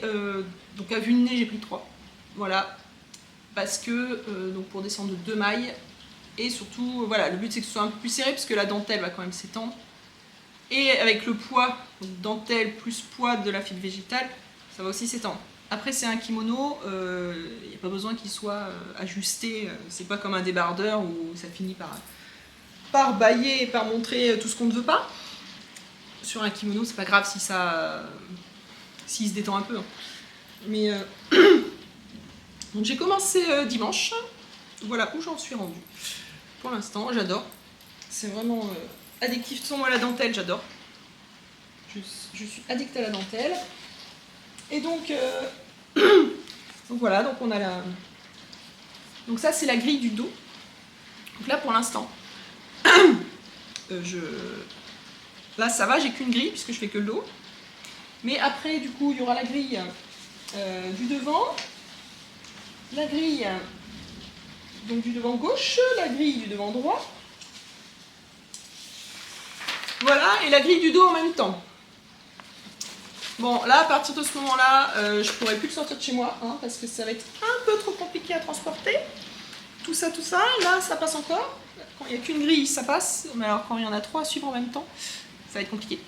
donc à vue de nez j'ai pris 3. Voilà. Parce que donc pour descendre de 2 mailles, et surtout voilà, le but c'est que ce soit un peu plus serré parce que la dentelle va quand même s'étendre, et avec le poids, donc dentelle plus poids de la fibre végétale, ça va aussi s'étendre. Après c'est un kimono, il n'y a pas besoin qu'il soit ajusté, c'est pas comme un débardeur où ça finit par bailler et par montrer tout ce qu'on ne veut pas. Sur un kimono c'est pas grave si s'il se détend un peu, hein. Mais donc j'ai commencé dimanche, voilà où j'en suis rendue. Pour l'instant, j'adore. C'est vraiment addictif. De toute façon, moi, la dentelle, j'adore. Je suis addict à la dentelle. Et donc, donc voilà, donc on a la... Donc ça, c'est la grille du dos. Donc là, pour l'instant, là, ça va, j'ai qu'une grille, puisque je fais que le dos. Mais après, du coup, il y aura la grille du devant, la grille donc du devant gauche, la grille du devant droit. Voilà, et la grille du dos en même temps. Bon, là, à partir de ce moment-là, je pourrais plus le sortir de chez moi, hein, parce que ça va être un peu trop compliqué à transporter. Tout ça, là, ça passe encore. Quand il n'y a qu'une grille, ça passe. Mais alors, quand il y en a 3 à suivre en même temps, ça va être compliqué.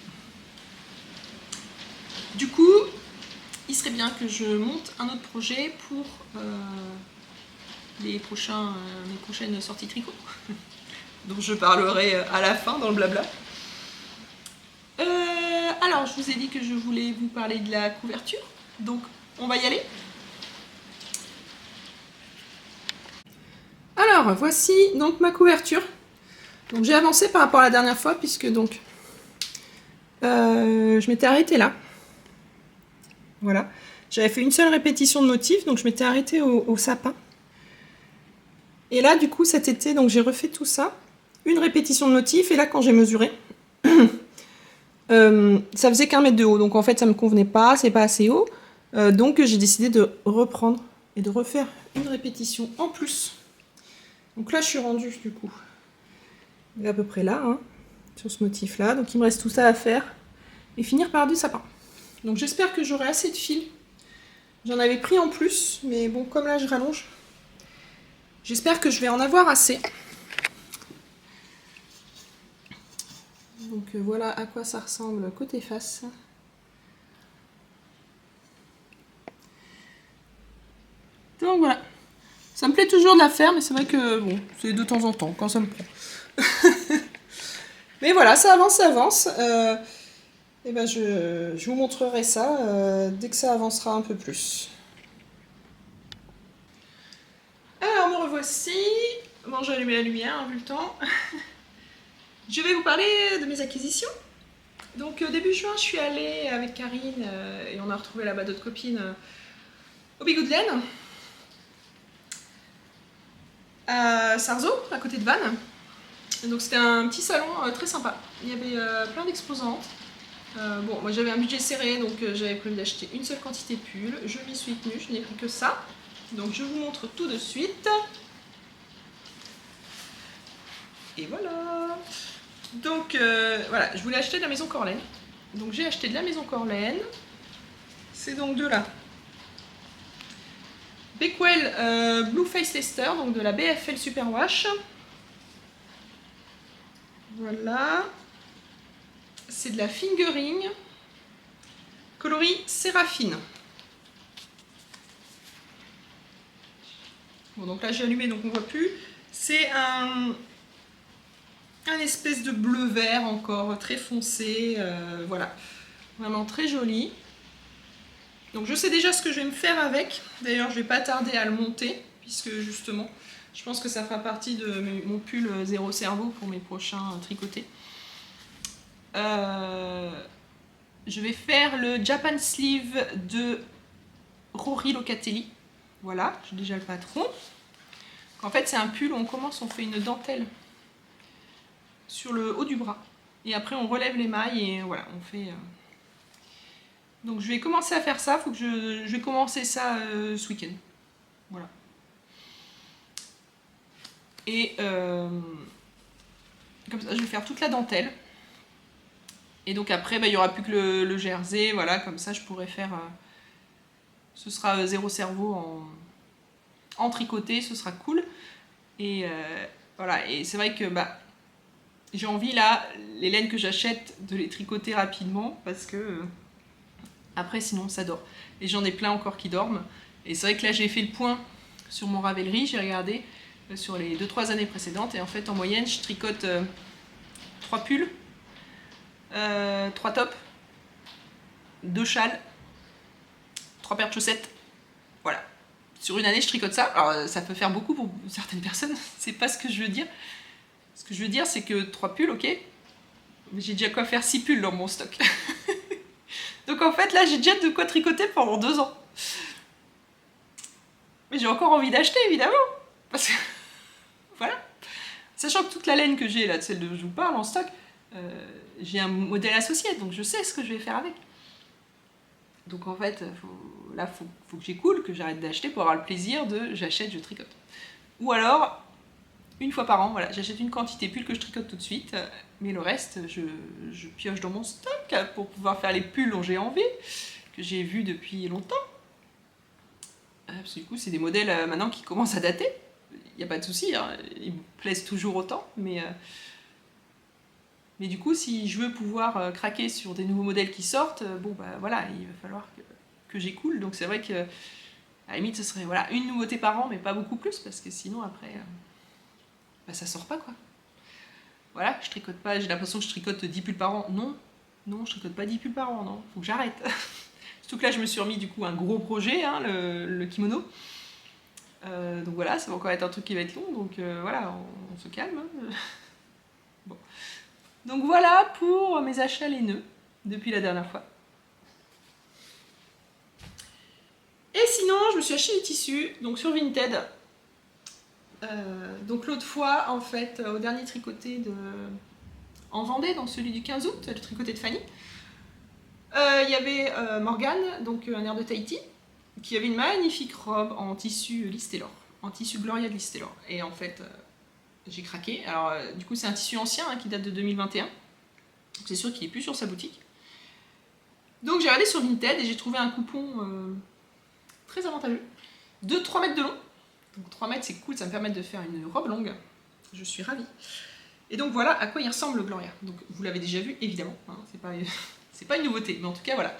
Du coup, il serait bien que je monte un autre projet pour mes prochaines sorties tricot, dont je parlerai à la fin dans le blabla. Alors, je vous ai dit que je voulais vous parler de la couverture, donc on va y aller. Alors, voici donc ma couverture. Donc j'ai avancé par rapport à la dernière fois, puisque donc je m'étais arrêtée là. Voilà. J'avais fait une seule répétition de motif, donc je m'étais arrêtée au sapin. Et là, du coup, cet été, donc j'ai refait tout ça. Une répétition de motif, et là, quand j'ai mesuré, ça faisait qu'1 mètre de haut. Donc en fait, ça me convenait pas, c'est pas assez haut. Donc j'ai décidé de reprendre et de refaire une répétition en plus. Donc là, je suis rendue, du coup, à peu près là, hein, sur ce motif-là. Donc il me reste tout ça à faire et finir par du sapin. Donc j'espère que j'aurai assez de fil. J'en avais pris en plus, mais bon, comme là je rallonge, j'espère que je vais en avoir assez. Donc voilà à quoi ça ressemble côté face. Donc voilà. Ça me plaît toujours de la faire, mais c'est vrai que bon, c'est de temps en temps, quand ça me prend. Mais voilà, ça avance, ça avance. Et ben je vous montrerai ça dès que ça avancera un peu plus. aussi. Bon, j'ai allumé la lumière, hein, vu le temps. Je vais vous parler de mes acquisitions. Donc début juin, je suis allée avec Karine et on a retrouvé là-bas d'autres copines au Bigot de Laine, à Sarzeau, à côté de Vannes. Donc c'était un petit salon très sympa. Il y avait plein d'exposantes. Bon, moi j'avais un budget serré, donc j'avais prévu d'acheter une seule quantité de pulls. Je m'y suis tenue, je n'ai pris que ça. Donc je vous montre tout de suite. Et voilà. Donc voilà, je voulais acheter de la maison Corlaine. Donc j'ai acheté de la maison Corlaine. C'est donc de là. Bakewell Blue Face Tester, donc de la BFL Superwash. Voilà. C'est de la fingering. Coloris Séraphine. Bon, donc là j'ai allumé, donc on voit plus. C'est un espèce de bleu-vert encore, très foncé. Voilà. Vraiment très joli. Donc je sais déjà ce que je vais me faire avec. D'ailleurs, je vais pas tarder à le monter, puisque justement, je pense que ça fera partie de mon pull zéro cerveau pour mes prochains tricotés. Je vais faire le Japan Sleeve de Rory Locatelli. Voilà, j'ai déjà le patron. En fait, c'est un pull où on fait une dentelle sur le haut du bras. Et après, on relève les mailles et voilà, on fait... Donc je vais commencer à faire ça, je vais commencer ça ce week-end. Voilà. Et comme ça, je vais faire toute la dentelle. Et donc après, il n'y aura plus que le jersey, voilà, comme ça je pourrais faire... ce sera zéro cerveau en tricoté, ce sera cool. Et voilà, et c'est vrai que j'ai envie là, les laines que j'achète, de les tricoter rapidement, parce que... après, sinon, ça dort. Et j'en ai plein encore qui dorment. Et c'est vrai que là, j'ai fait le point sur mon Ravelry. J'ai regardé sur les 2-3 années précédentes. Et en fait, en moyenne, je tricote 3 pulls, 3 tops, 2 châles, 3 paires de chaussettes. Voilà. Sur une année, je tricote ça. Alors, ça peut faire beaucoup pour certaines personnes. C'est pas ce que je veux dire. Ce que je veux dire, c'est que 3 pulls, ok. Mais j'ai déjà quoi faire 6 pulls dans mon stock. Donc en fait, là, j'ai déjà de quoi tricoter pendant 2 ans. Mais j'ai encore envie d'acheter, évidemment. Parce que, voilà. Sachant que toute la laine que j'ai, là, de celle de je vous parle, en stock, j'ai un modèle associé, donc je sais ce que je vais faire avec. Donc en fait, faut que j'écoule, que j'arrête d'acheter pour avoir le plaisir de j'achète, je tricote. Ou alors, une fois par an, voilà, j'achète une quantité pull que je tricote tout de suite, mais le reste, je pioche dans mon stock pour pouvoir faire les pulls dont j'ai envie, que j'ai vus depuis longtemps. Parce que du coup, c'est des modèles maintenant qui commencent à dater. Il n'y a pas de souci, hein, ils me plaisent toujours autant, mais du coup, si je veux pouvoir craquer sur des nouveaux modèles qui sortent, bon bah voilà, il va falloir que j'écoule. Donc c'est vrai que à la limite, ce serait voilà, une nouveauté par an, mais pas beaucoup plus, parce que sinon après, ça sort pas quoi. Voilà, je tricote pas, j'ai l'impression que je tricote 10 pulls par an. Non, non, je tricote pas 10 pulls par an, non, faut que j'arrête. Surtout que là, je me suis remis du coup un gros projet, hein, le kimono. Donc voilà, ça va encore être un truc qui va être long, donc voilà, on se calme. Hein. Bon. Donc voilà pour mes achats laineux depuis la dernière fois. Et sinon, je me suis acheté du tissu, donc sur Vinted. Donc l'autre fois, en fait, au dernier tricoté en Vendée, donc celui du 15 août, le tricoté de Fanny, il y avait Morgane, donc un air de Tahiti, qui avait une magnifique robe en tissu Listelor, en tissu Gloria de Listelor. Et en fait, j'ai craqué. Alors, du coup, c'est un tissu ancien hein, qui date de 2021. Donc, c'est sûr qu'il n'est plus sur sa boutique. Donc, j'ai regardé sur Vinted et j'ai trouvé un coupon très avantageux de 3 mètres de long. Donc, 3 mètres, c'est cool, ça me permet de faire une robe longue. Je suis ravie. Et donc, voilà à quoi il ressemble le Gloria. Donc, vous l'avez déjà vu, évidemment. Hein, c'est pas une nouveauté, mais en tout cas, voilà.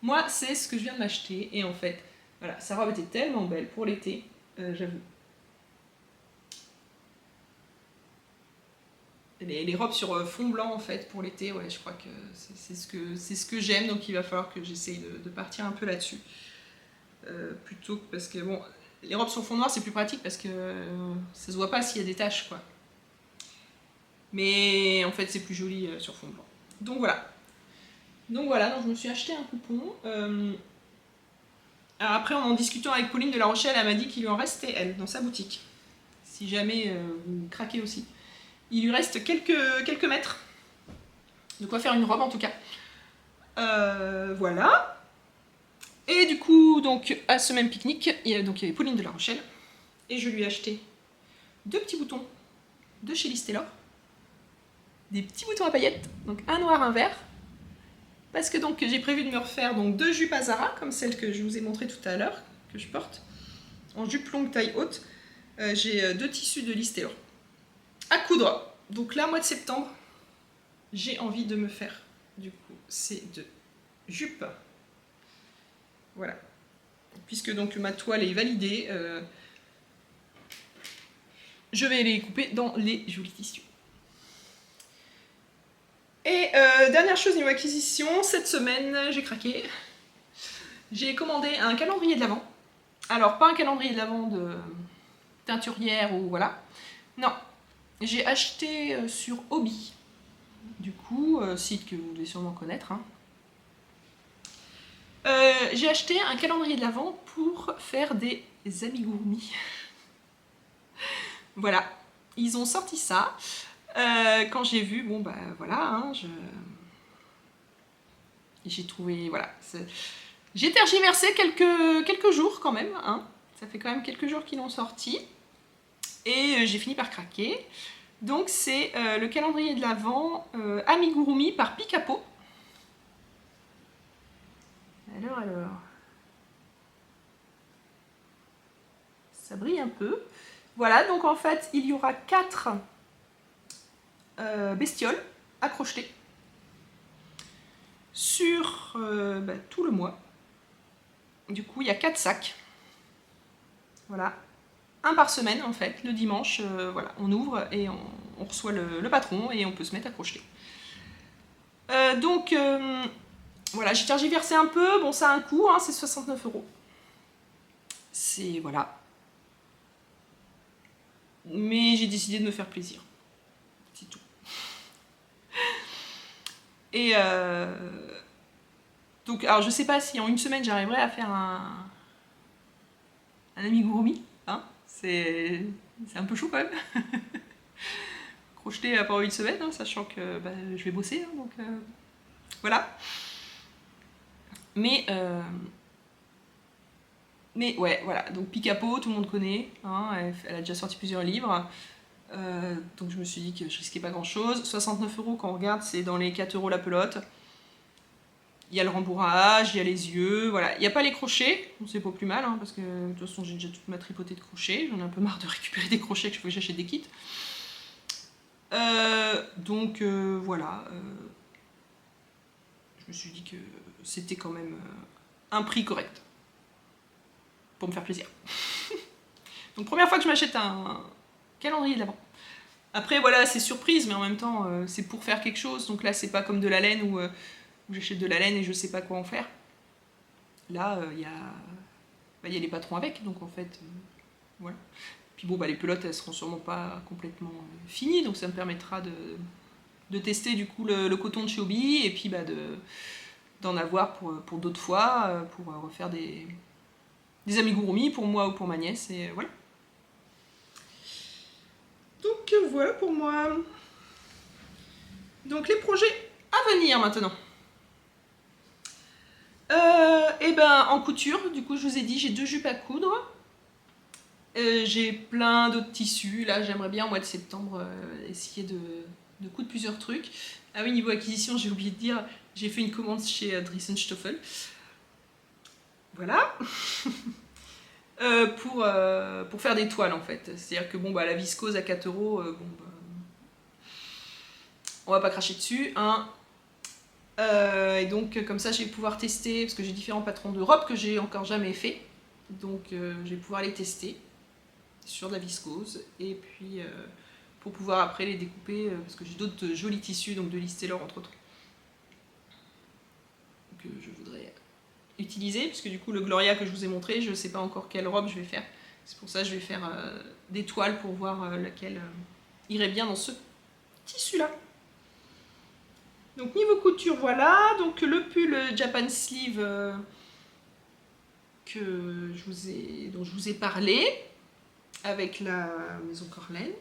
Moi, c'est ce que je viens de m'acheter. Et en fait, voilà, sa robe était tellement belle pour l'été, j'avoue. Les robes sur fond blanc, en fait, pour l'été, ouais, je crois que c'est ce que j'aime. Donc, il va falloir que j'essaye de partir un peu là-dessus. Plutôt que parce que, bon, les robes sur fond noir c'est plus pratique parce que ça se voit pas s'il y a des taches quoi. Mais en fait c'est plus joli sur fond blanc. Donc voilà. Donc je me suis acheté un coupon. Alors après en discutant avec Pauline de La Rochelle, elle m'a dit qu'il lui en restait elle dans sa boutique. Si jamais vous craquez aussi. Il lui reste quelques mètres. De quoi faire une robe en tout cas. Voilà. Et du coup, donc à ce même pique-nique, il y avait Pauline de La Rochelle. Et je lui ai acheté 2 petits boutons de chez Liz Taylor. Des petits boutons à paillettes, donc un noir, un vert. Parce que donc j'ai prévu de me refaire donc 2 jupes à Zara, comme celle que je vous ai montré tout à l'heure, que je porte, en jupe longue taille haute. J'ai 2 tissus de Liz Taylor à coudre. Donc là, mois de septembre, j'ai envie de me faire du coup ces 2 jupes. Voilà. Puisque donc ma toile est validée, je vais les couper dans les jolis tissus. Et dernière chose niveau acquisition, cette semaine j'ai craqué. J'ai commandé un calendrier de l'Avent. Alors pas un calendrier de l'Avent de teinturière ou voilà. Non, j'ai acheté sur Hobby. Du coup, site que vous devez sûrement connaître. Hein. J'ai acheté un calendrier de l'Avent pour faire des amigurumis. Voilà, ils ont sorti ça. Quand j'ai vu, bon bah voilà, hein, j'ai trouvé, voilà. J'ai tergiversé quelques jours quand même, hein. Ça fait quand même quelques jours qu'ils l'ont sorti. Et j'ai fini par craquer. Donc c'est le calendrier de l'Avent Amigurumi par Picapo. Alors. Ça brille un peu. Voilà, donc en fait, il y aura 4 bestioles à crocheter sur tout le mois. Du coup, il y a 4 sacs. Voilà. Un par semaine, en fait. Le dimanche, voilà, on ouvre et on reçoit le patron et on peut se mettre à crocheter. Voilà, j'ai tergiversé un peu. Bon, ça a un coût, hein, c'est 69 €. C'est, voilà. Mais j'ai décidé de me faire plaisir. C'est tout. Et donc, alors je sais pas si en une semaine j'arriverai à faire un amigurumi. Hein, c'est un peu chaud quand même. Crocheter pendant une semaine, hein, sachant que je vais bosser. Hein, donc voilà. Mais ouais, voilà. Donc Picapo, tout le monde connaît. Hein, elle a déjà sorti plusieurs livres. Donc je me suis dit que je risquais pas grand chose. 69 € quand on regarde, c'est dans les 4 € la pelote. Il y a le rembourrage, il y a les yeux, voilà. Il n'y a pas les crochets, c'est pas plus mal, hein, parce que de toute façon j'ai déjà toute ma tripotée de crochets. J'en ai un peu marre de récupérer des crochets, que je faut que j'achète des kits. Voilà. Je me suis dit que c'était quand même un prix correct. Pour me faire plaisir. Donc première fois que je m'achète un calendrier de l'Avent. Après voilà, c'est surprise, mais en même temps c'est pour faire quelque chose. Donc là c'est pas comme de la laine où j'achète de la laine et je sais pas quoi en faire. Là il y a les patrons avec, donc en fait voilà. Puis bon les pelotes elles seront sûrement pas complètement finies, donc ça me permettra de tester du coup le coton de chez Hobby et puis d'en avoir pour d'autres fois, pour refaire des amigurumi pour moi ou pour ma nièce, et voilà. Donc voilà pour moi. Donc les projets à venir maintenant. En couture, du coup je vous ai dit, j'ai 2 jupes à coudre. J'ai plein d'autres tissus. Là j'aimerais bien au mois de septembre essayer de coudre plusieurs trucs. Ah oui, niveau acquisition, j'ai oublié de dire, j'ai fait une commande chez Dressenstoffel. Voilà. Pour faire des toiles en fait. C'est-à-dire que la viscose à 4 €, on va pas cracher dessus. Hein. Et donc comme ça je vais pouvoir tester, parce que j'ai différents patrons de robes que j'ai encore jamais fait. Donc je vais pouvoir les tester sur de la viscose. Et puis pour pouvoir après les découper, parce que j'ai d'autres jolis tissus, donc de Liz Taylor entre autres. Que je voudrais utiliser, puisque du coup le Gloria que je vous ai montré, je sais pas encore quelle robe je vais faire C'est pour ça que je vais faire des toiles pour voir laquelle irait bien dans ce tissu-là. Donc niveau couture, voilà. Donc le pull Japan Sleeve dont je vous ai parlé, avec la maison Corlen.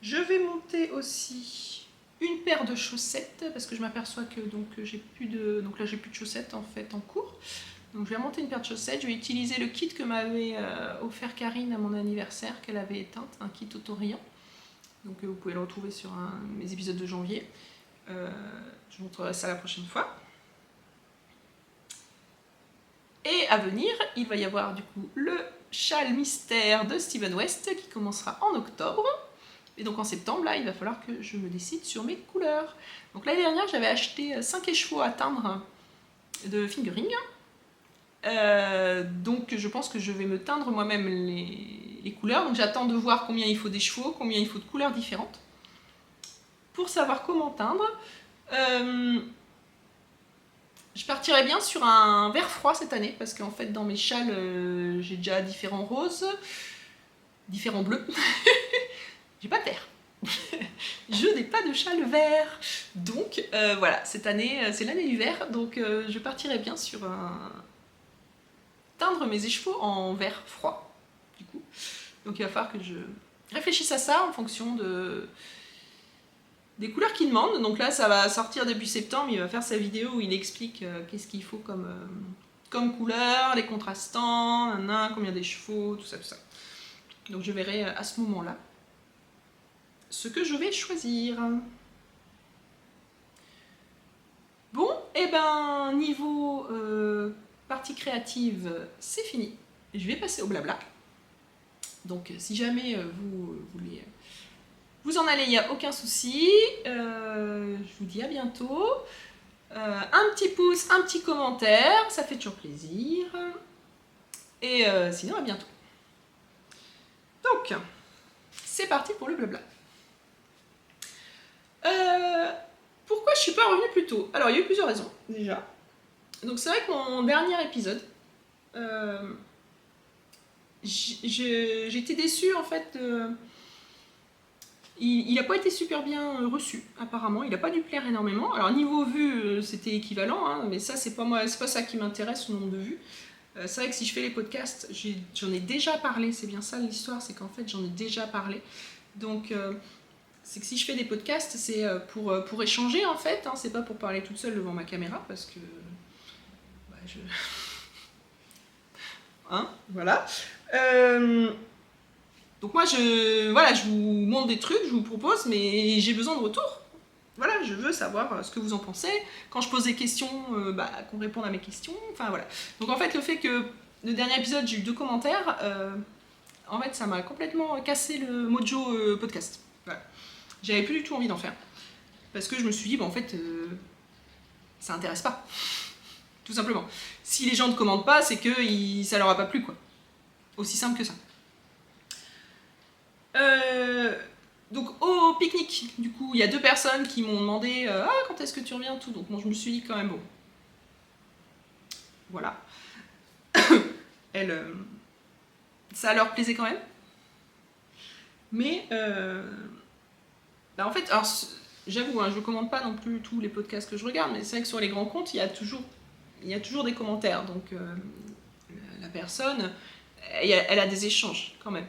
Je vais monter aussi une paire de chaussettes, parce que je m'aperçois que j'ai plus de chaussettes en fait en cours. Donc je vais monter une paire de chaussettes, je vais utiliser le kit que m'avait offert Karine à mon anniversaire, qu'elle avait éteinte, un kit Autorient. Donc vous pouvez le retrouver sur mes épisodes de janvier. Je vous montrerai ça la prochaine fois. Et à venir, il va y avoir du coup le châle mystère de Steven West qui commencera en octobre. Et donc en septembre, là, il va falloir que je me décide sur mes couleurs. Donc l'année dernière, j'avais acheté 5 écheveaux à teindre de fingering. Donc je pense que je vais me teindre moi-même les couleurs. Donc j'attends de voir combien il faut d'écheveaux, combien il faut de couleurs différentes, pour savoir comment teindre. Je partirai bien sur un vert froid cette année, parce qu'en fait dans mes châles, j'ai déjà différents roses, différents bleus. J'ai pas de vert. Je n'ai pas de châle vert. Donc voilà, cette année, c'est l'année du vert, donc je partirai bien sur teindre mes écheveaux en vert froid, du coup. Donc il va falloir que je réfléchisse à ça en fonction des couleurs qu'il demande. Donc là, ça va sortir début septembre, il va faire sa vidéo où il explique qu'est-ce qu'il faut comme couleur, les contrastants, combien d'écheveaux, tout ça, tout ça. Donc je verrai à ce moment-là ce que je vais choisir. Bon, et ben niveau partie créative, c'est fini. Je vais passer au blabla. Donc si jamais vous voulez vous en aller, il n'y a aucun souci. Je vous dis à bientôt. Un petit pouce, un petit commentaire, ça fait toujours plaisir. Et sinon, à bientôt. Donc, c'est parti pour le blabla. Pourquoi je ne suis pas revenue plus tôt? Alors, il y a eu plusieurs raisons, déjà. Donc, c'est vrai que mon dernier épisode, j'étais déçue, en fait. Il n'a pas été super bien reçu, apparemment. Il n'a pas dû plaire énormément. Alors, niveau vue, c'était équivalent, hein, mais ça, c'est pas ça qui m'intéresse, le nombre de vues. C'est vrai que si je fais les podcasts, j'en ai déjà parlé, c'est bien ça l'histoire, c'est qu'en fait, j'en ai déjà parlé. Donc, c'est que si je fais des podcasts, c'est pour échanger, en fait, hein, c'est pas pour parler toute seule devant ma caméra, parce que... Bah, hein, voilà. Donc moi, je vous montre des trucs, je vous propose, mais j'ai besoin de retour. Voilà, je veux savoir ce que vous en pensez. Quand je pose des questions, qu'on réponde à mes questions. Enfin voilà. Donc en fait, le fait que le dernier épisode, j'ai eu 2 commentaires, en fait, ça m'a complètement cassé le mojo podcast. Voilà. J'avais plus du tout envie d'en faire. Parce que je me suis dit, en fait, ça intéresse pas. Tout simplement. Si les gens ne commentent pas, c'est que ça leur a pas plu, quoi. Aussi simple que ça. Donc au pique-nique, du coup, il y a 2 personnes qui m'ont demandé quand est-ce que tu reviens, tout. Donc moi je me suis dit quand même bon. Voilà. Ça leur plaisait quand même. Mais en fait, alors j'avoue, je commande pas non plus tous les podcasts que je regarde, mais c'est vrai que sur les grands comptes, il y a toujours des commentaires. Donc la personne, elle a des échanges quand même.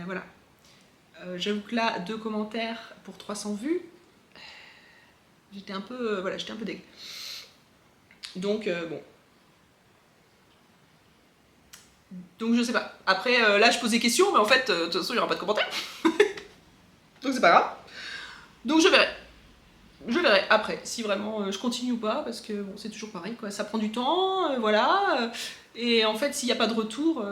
Voilà. J'avoue que là, 2 commentaires pour 300 vues, j'étais un peu dégue. Donc, bon. Donc, je sais pas. Après, là, je pose des questions, mais en fait, de toute façon, il n'y aura pas de commentaires. Donc, c'est pas grave. Donc, je verrai. Je verrai après, si vraiment je continue ou pas, parce que bon, c'est toujours pareil, quoi. Ça prend du temps, voilà. Et en fait, s'il n'y a pas de retour...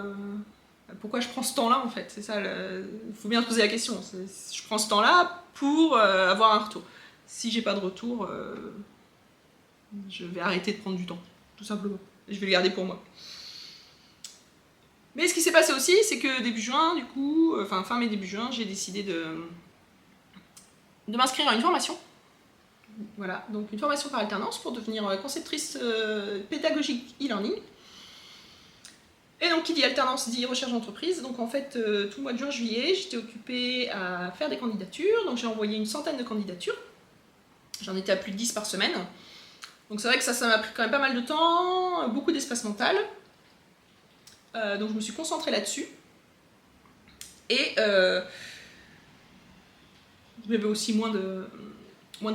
pourquoi je prends ce temps-là, en fait? C'est ça, il faut bien se poser la question. Je prends ce temps-là pour avoir un retour. Si j'ai pas de retour, je vais arrêter de prendre du temps, tout simplement. Je vais le garder pour moi. Mais ce qui s'est passé aussi, c'est que début juin, du coup, fin mai, début juin, j'ai décidé de m'inscrire à une formation. Voilà, donc une formation par alternance pour devenir conceptrice pédagogique e-learning. Et donc, qui dit alternance dit recherche d'entreprise. Donc, en fait, tout le mois de juin-juillet, j'étais occupée à faire des candidatures. Donc, j'ai envoyé une centaine de candidatures. J'en étais à plus de 10 par semaine. Donc, c'est vrai que ça m'a pris quand même pas mal de temps, beaucoup d'espace mental. Donc, je me suis concentrée là-dessus. Et il y avait aussi moins de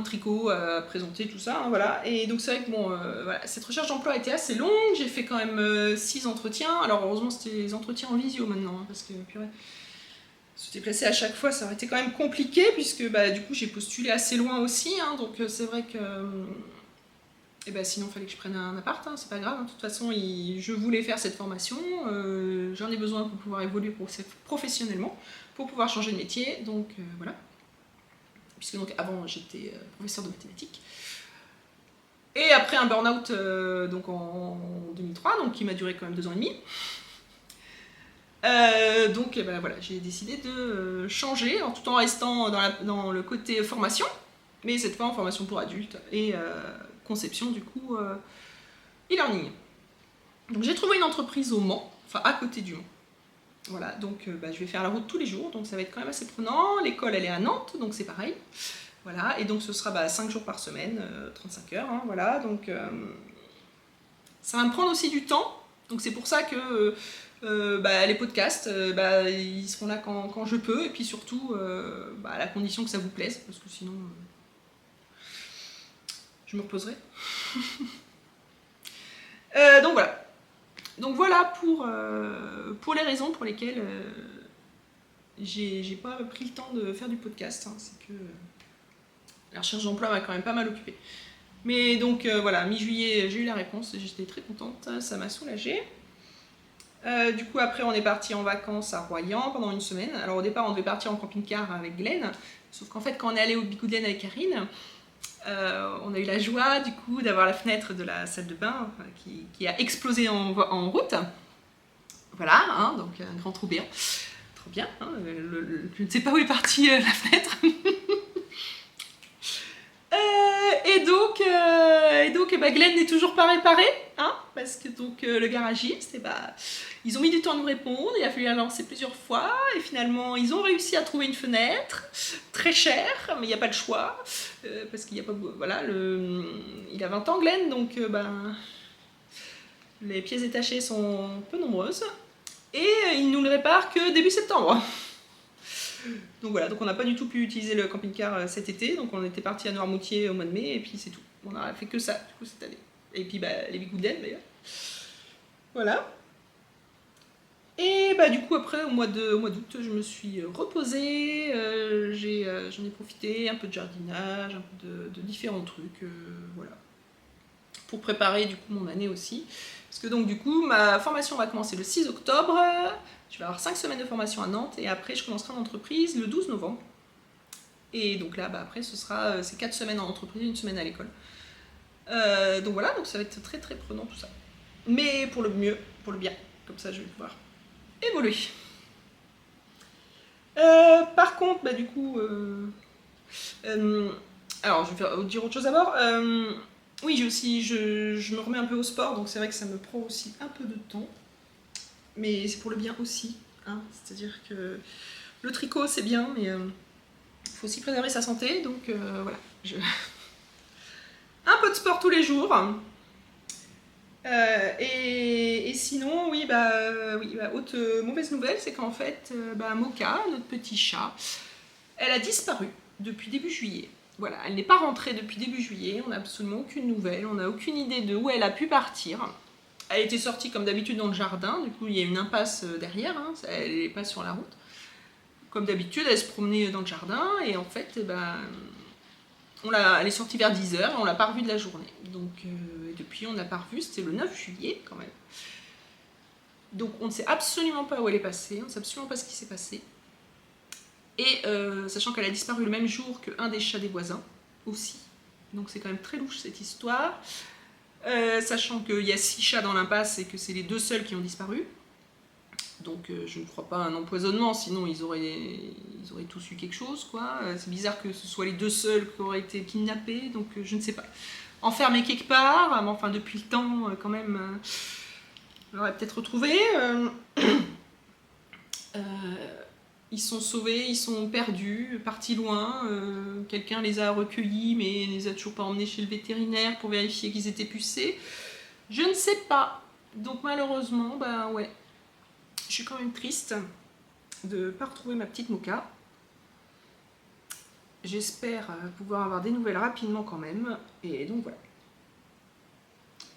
tricot à présenter, tout ça, hein, voilà. Et donc c'est vrai que bon, voilà, cette recherche d'emploi a été assez longue, j'ai fait quand même 6 entretiens, alors heureusement c'était des entretiens en visio maintenant, hein, parce que purée, se déplacer à chaque fois ça aurait été quand même compliqué, puisque bah, du coup j'ai postulé assez loin aussi, hein, donc c'est vrai que... et bah, sinon il fallait que je prenne un appart, hein, c'est pas grave, hein, de toute façon je voulais faire cette formation, j'en ai besoin pour pouvoir évoluer professionnellement, pour pouvoir changer de métier, donc voilà. Puisque donc avant j'étais professeur de mathématiques. Et après un burn-out donc en 2003, donc qui m'a duré quand même 2 ans et demi. Donc ben, voilà, j'ai décidé de changer, tout en restant dans le côté formation, mais cette fois en formation pour adultes et conception du coup e-learning. Donc j'ai trouvé une entreprise au Mans, enfin à côté du Mans. Voilà, donc bah, je vais faire la route tous les jours, donc ça va être quand même assez prenant. L'école, elle est à Nantes, donc c'est pareil. Voilà, et donc ce sera 5 jours par semaine, 35 heures, hein, voilà. Donc ça va me prendre aussi du temps, donc c'est pour ça que les podcasts, ils seront là quand je peux, et puis surtout à la condition que ça vous plaise, parce que sinon je me reposerai. Donc voilà. Donc voilà pour les raisons pour lesquelles j'ai pas pris le temps de faire du podcast. Hein. C'est que la recherche d'emploi m'a quand même pas mal occupée. Mais donc voilà, mi-juillet, j'ai eu la réponse et j'étais très contente, ça m'a soulagée. Du coup, après, on est parti en vacances à Royan pendant une semaine. Alors au départ, on devait partir en camping-car avec Glenn, sauf qu'en fait, quand on est allé au Bigou de Glenn avec Karine, on a eu la joie du coup d'avoir la fenêtre de la salle de bain qui a explosé en route. Voilà, hein, donc un grand trou béant. Trop bien, hein, je ne sais pas où est partie la fenêtre. Et donc Glenn n'est toujours pas réparé, hein, parce que donc, le garagiste, ils ont mis du temps à nous répondre, il a fallu la lancer plusieurs fois, et finalement ils ont réussi à trouver une fenêtre, très chère, mais il n'y a pas de choix, parce qu'il n'y a pas... Voilà, il a 20 ans Glenn, donc les pièces détachées sont peu nombreuses, et il nous le répare que début septembre. Donc voilà, donc on n'a pas du tout pu utiliser le camping-car cet été, donc on était parti à Noirmoutier au mois de mai, et puis c'est tout. On n'a fait que ça, du coup, cette année. Et puis les Bigou de Glenn, d'ailleurs. Voilà. Et du coup, après, au mois d'août, je me suis reposée, j'en ai profité, un peu de jardinage, un peu de différents trucs, voilà. Pour préparer, du coup, mon année aussi. Parce que donc, du coup, ma formation va commencer le 6 octobre, je vais avoir 5 semaines de formation à Nantes, et après, je commencerai en entreprise le 12 novembre. Et donc là, après, ce sera ces 4 semaines en entreprise, 1 semaine à l'école. Donc voilà, donc ça va être très très prenant tout ça. Mais pour le mieux, pour le bien, comme ça je vais pouvoir évoluer. Par contre, du coup, alors je vais dire autre chose d'abord. Oui, je me remets un peu au sport, donc c'est vrai que ça me prend aussi un peu de temps. Mais c'est pour le bien aussi, hein. C'est-à-dire que le tricot c'est bien, mais il faut aussi préserver sa santé, donc voilà. Un peu de sport tous les jours. Et sinon, oui, autre mauvaise nouvelle, c'est qu'en fait, Mocha, notre petit chat, elle a disparu depuis début juillet. Voilà, elle n'est pas rentrée depuis début juillet, on n'a absolument aucune nouvelle, on n'a aucune idée de où elle a pu partir. Elle était sortie comme d'habitude dans le jardin, du coup il y a une impasse derrière, hein, elle n'est pas sur la route. Comme d'habitude, elle se promenait dans le jardin, et en fait, elle est sortie vers 10h et on l'a pas revue de la journée. Donc depuis on ne l'a pas revue, c'était le 9 juillet quand même. Donc on ne sait absolument pas où elle est passée, on ne sait absolument pas ce qui s'est passé. Et sachant qu'elle a disparu le même jour qu'un des chats des voisins aussi. Donc c'est quand même très louche cette histoire. Sachant qu'il y a 6 chats dans l'impasse et que c'est les 2 seuls qui ont disparu. Donc je ne crois pas à un empoisonnement, sinon ils auraient tous eu quelque chose, quoi. C'est bizarre que ce soit les 2 seuls qui auraient été kidnappés, donc je ne sais pas. Enfermés quelque part, mais enfin depuis le temps quand même, je l'aurais peut-être retrouvé. Ils sont sauvés, ils sont perdus, partis loin. Quelqu'un les a recueillis, mais ne les a toujours pas emmenés chez le vétérinaire pour vérifier qu'ils étaient pucés. Je ne sais pas. Donc malheureusement, bah ouais, je suis quand même triste de ne pas retrouver ma petite Moka. J'espère pouvoir avoir des nouvelles rapidement quand même. Et donc voilà.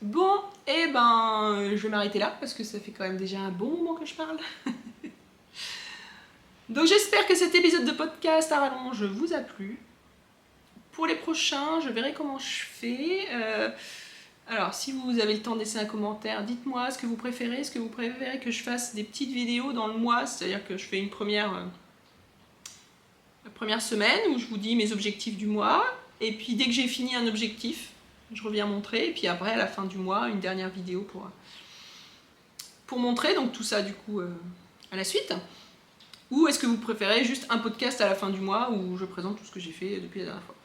Bon, et ben je vais m'arrêter là parce que ça fait quand même déjà un bon moment que je parle. Donc j'espère que cet épisode de podcast à rallonge vous a plu. Pour les prochains, je verrai comment je fais. Alors si vous avez le temps de laisser un commentaire, dites-moi ce que vous préférez. Est-ce que vous préférez que je fasse des petites vidéos dans le mois, c'est-à-dire que je fais la première semaine où je vous dis mes objectifs du mois, et puis dès que j'ai fini un objectif, je reviens montrer, et puis après à la fin du mois, une dernière vidéo pour montrer, donc tout ça du coup à la suite. Ou est-ce que vous préférez juste un podcast à la fin du mois où je présente tout ce que j'ai fait depuis la dernière fois?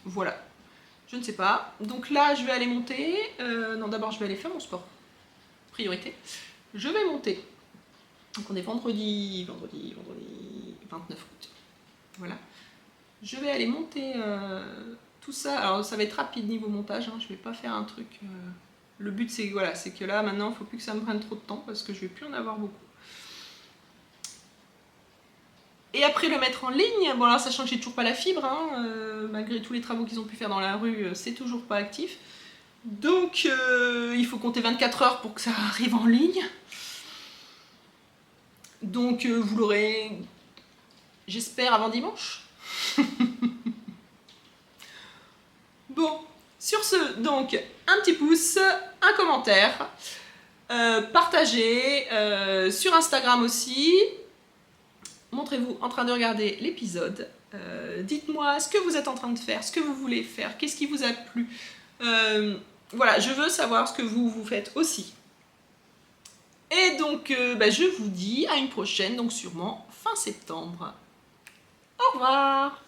Voilà, je ne sais pas. Donc là, je vais aller monter. Non, d'abord, je vais aller faire mon sport. Priorité. Je vais monter. Donc on est vendredi 29 août. Voilà. Je vais aller monter tout ça. Alors ça va être rapide niveau montage, hein. Je vais pas faire un truc... Le but c'est voilà, c'est que là maintenant il ne faut plus que ça me prenne trop de temps parce que je vais plus en avoir beaucoup. Et après le mettre en ligne, bon alors sachant que j'ai toujours pas la fibre, hein, malgré tous les travaux qu'ils ont pu faire dans la rue, c'est toujours pas actif. Donc il faut compter 24 heures pour que ça arrive en ligne. Donc vous l'aurez, j'espère, avant dimanche. Bon, sur ce, donc un petit pouce, un commentaire, partagez, sur Instagram aussi. Montrez-vous en train de regarder l'épisode. Dites-moi ce que vous êtes en train de faire, ce que vous voulez faire, qu'est-ce qui vous a plu. Voilà, je veux savoir ce que vous faites aussi. Et donc, je vous dis à une prochaine, donc sûrement fin septembre. Au revoir!